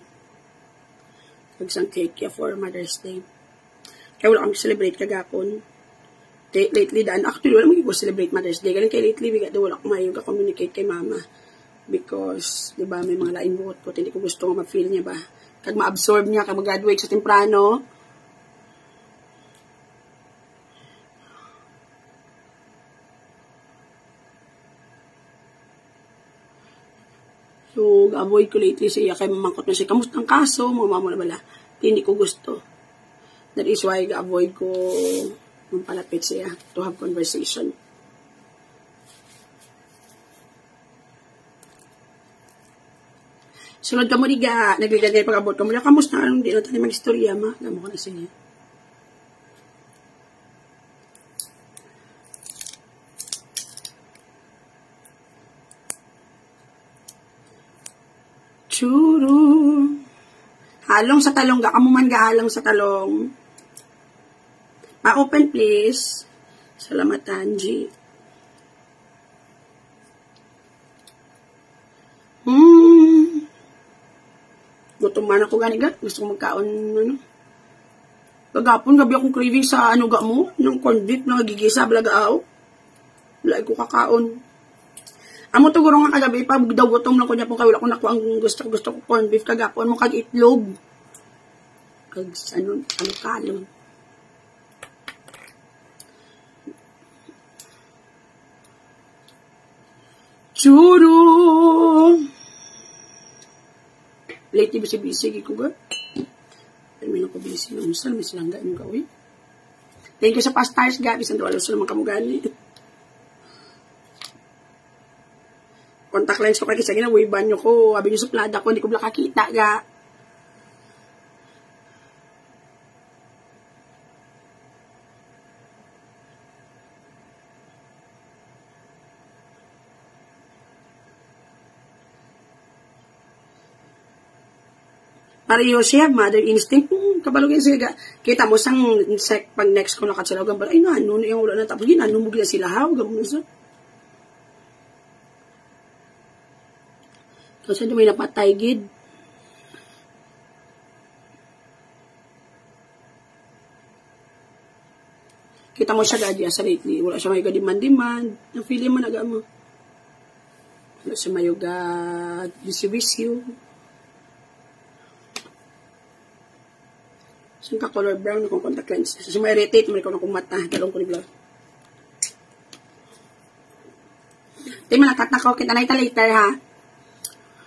Pagsang cake for Mother's Day. Kaya wala kami celebrate kagapon. Lately, actually, wala mag-i celebrate Mother's Day. Galing kay lately, wala ko mayong ka-communicate kay mama. Because, di ba, may mga laing buhot ko. Hindi ko gusto nga ma-feel niya ba. Kag ma-absorb niya, kag mag-graduate sa temprano. So, avoid ko lately siya. Kaya mamangkot na siya. Kamusta ang kaso? Mga mama na bala. Hindi ko gusto. That is why avoid ko palapit siya to have conversation. Sunod ka mo diga, nagligagay pag-abot ka mo. Kamusta? Anong di na tayo mag-istorya, ma? Gamo ko na siya. Churu. Halong sa talong. Kamuman gahalong sa talong. Pa-open, please. Salamat, Angie. Gutom man ako ganigat. Gusto ko magkaon, Pagapon, gabi akong craving sa ga mo. Ng corned beef na nagigisa, balagaaw. Wala ko kakaon. Amo to guro nga kagabi pa daw gutom lang ko niya pong kawala ko nakuha ang gusto ko corned beef kagapon mo kag itlog. Kag kalon. Churu. Late busy ko ga. Pero ko busy na unsa may silangga yung gawin. Thank you sa past stars ga bisan daw alos naman kamugani. Contact lens ko kay sa gina way banyo ko. Abi niyo suplada ko, hindi ko makakita ga. Pareho siya, mother instinct. Kabalogin siya. Kita mo sang pag next ko nakatsalaw gambal. Ay na, ano yung ulo na tapos. Ginano mo gila sila haw. Gambal sa. Kasi may napatay gid. Kita mo siya gadya sa lately. Wala siya may demand. Ang feeling mo naga mo. Wala siya may bisyo. Saan ka color brown na kung contact lens. So, may irritate mo ikaw na kung mata. Dalong ko ni Blau. Di mo nakatnakaw. Kita na ita later ha.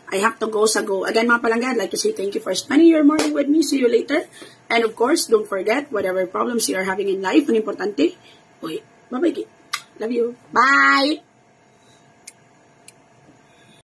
I have to go sa go. Again, mga palangga, I'd like to say thank you for spending your morning with me. See you later. And of course, don't forget, whatever problems you are having in life, ang importante, bye-bye. Love you. Bye!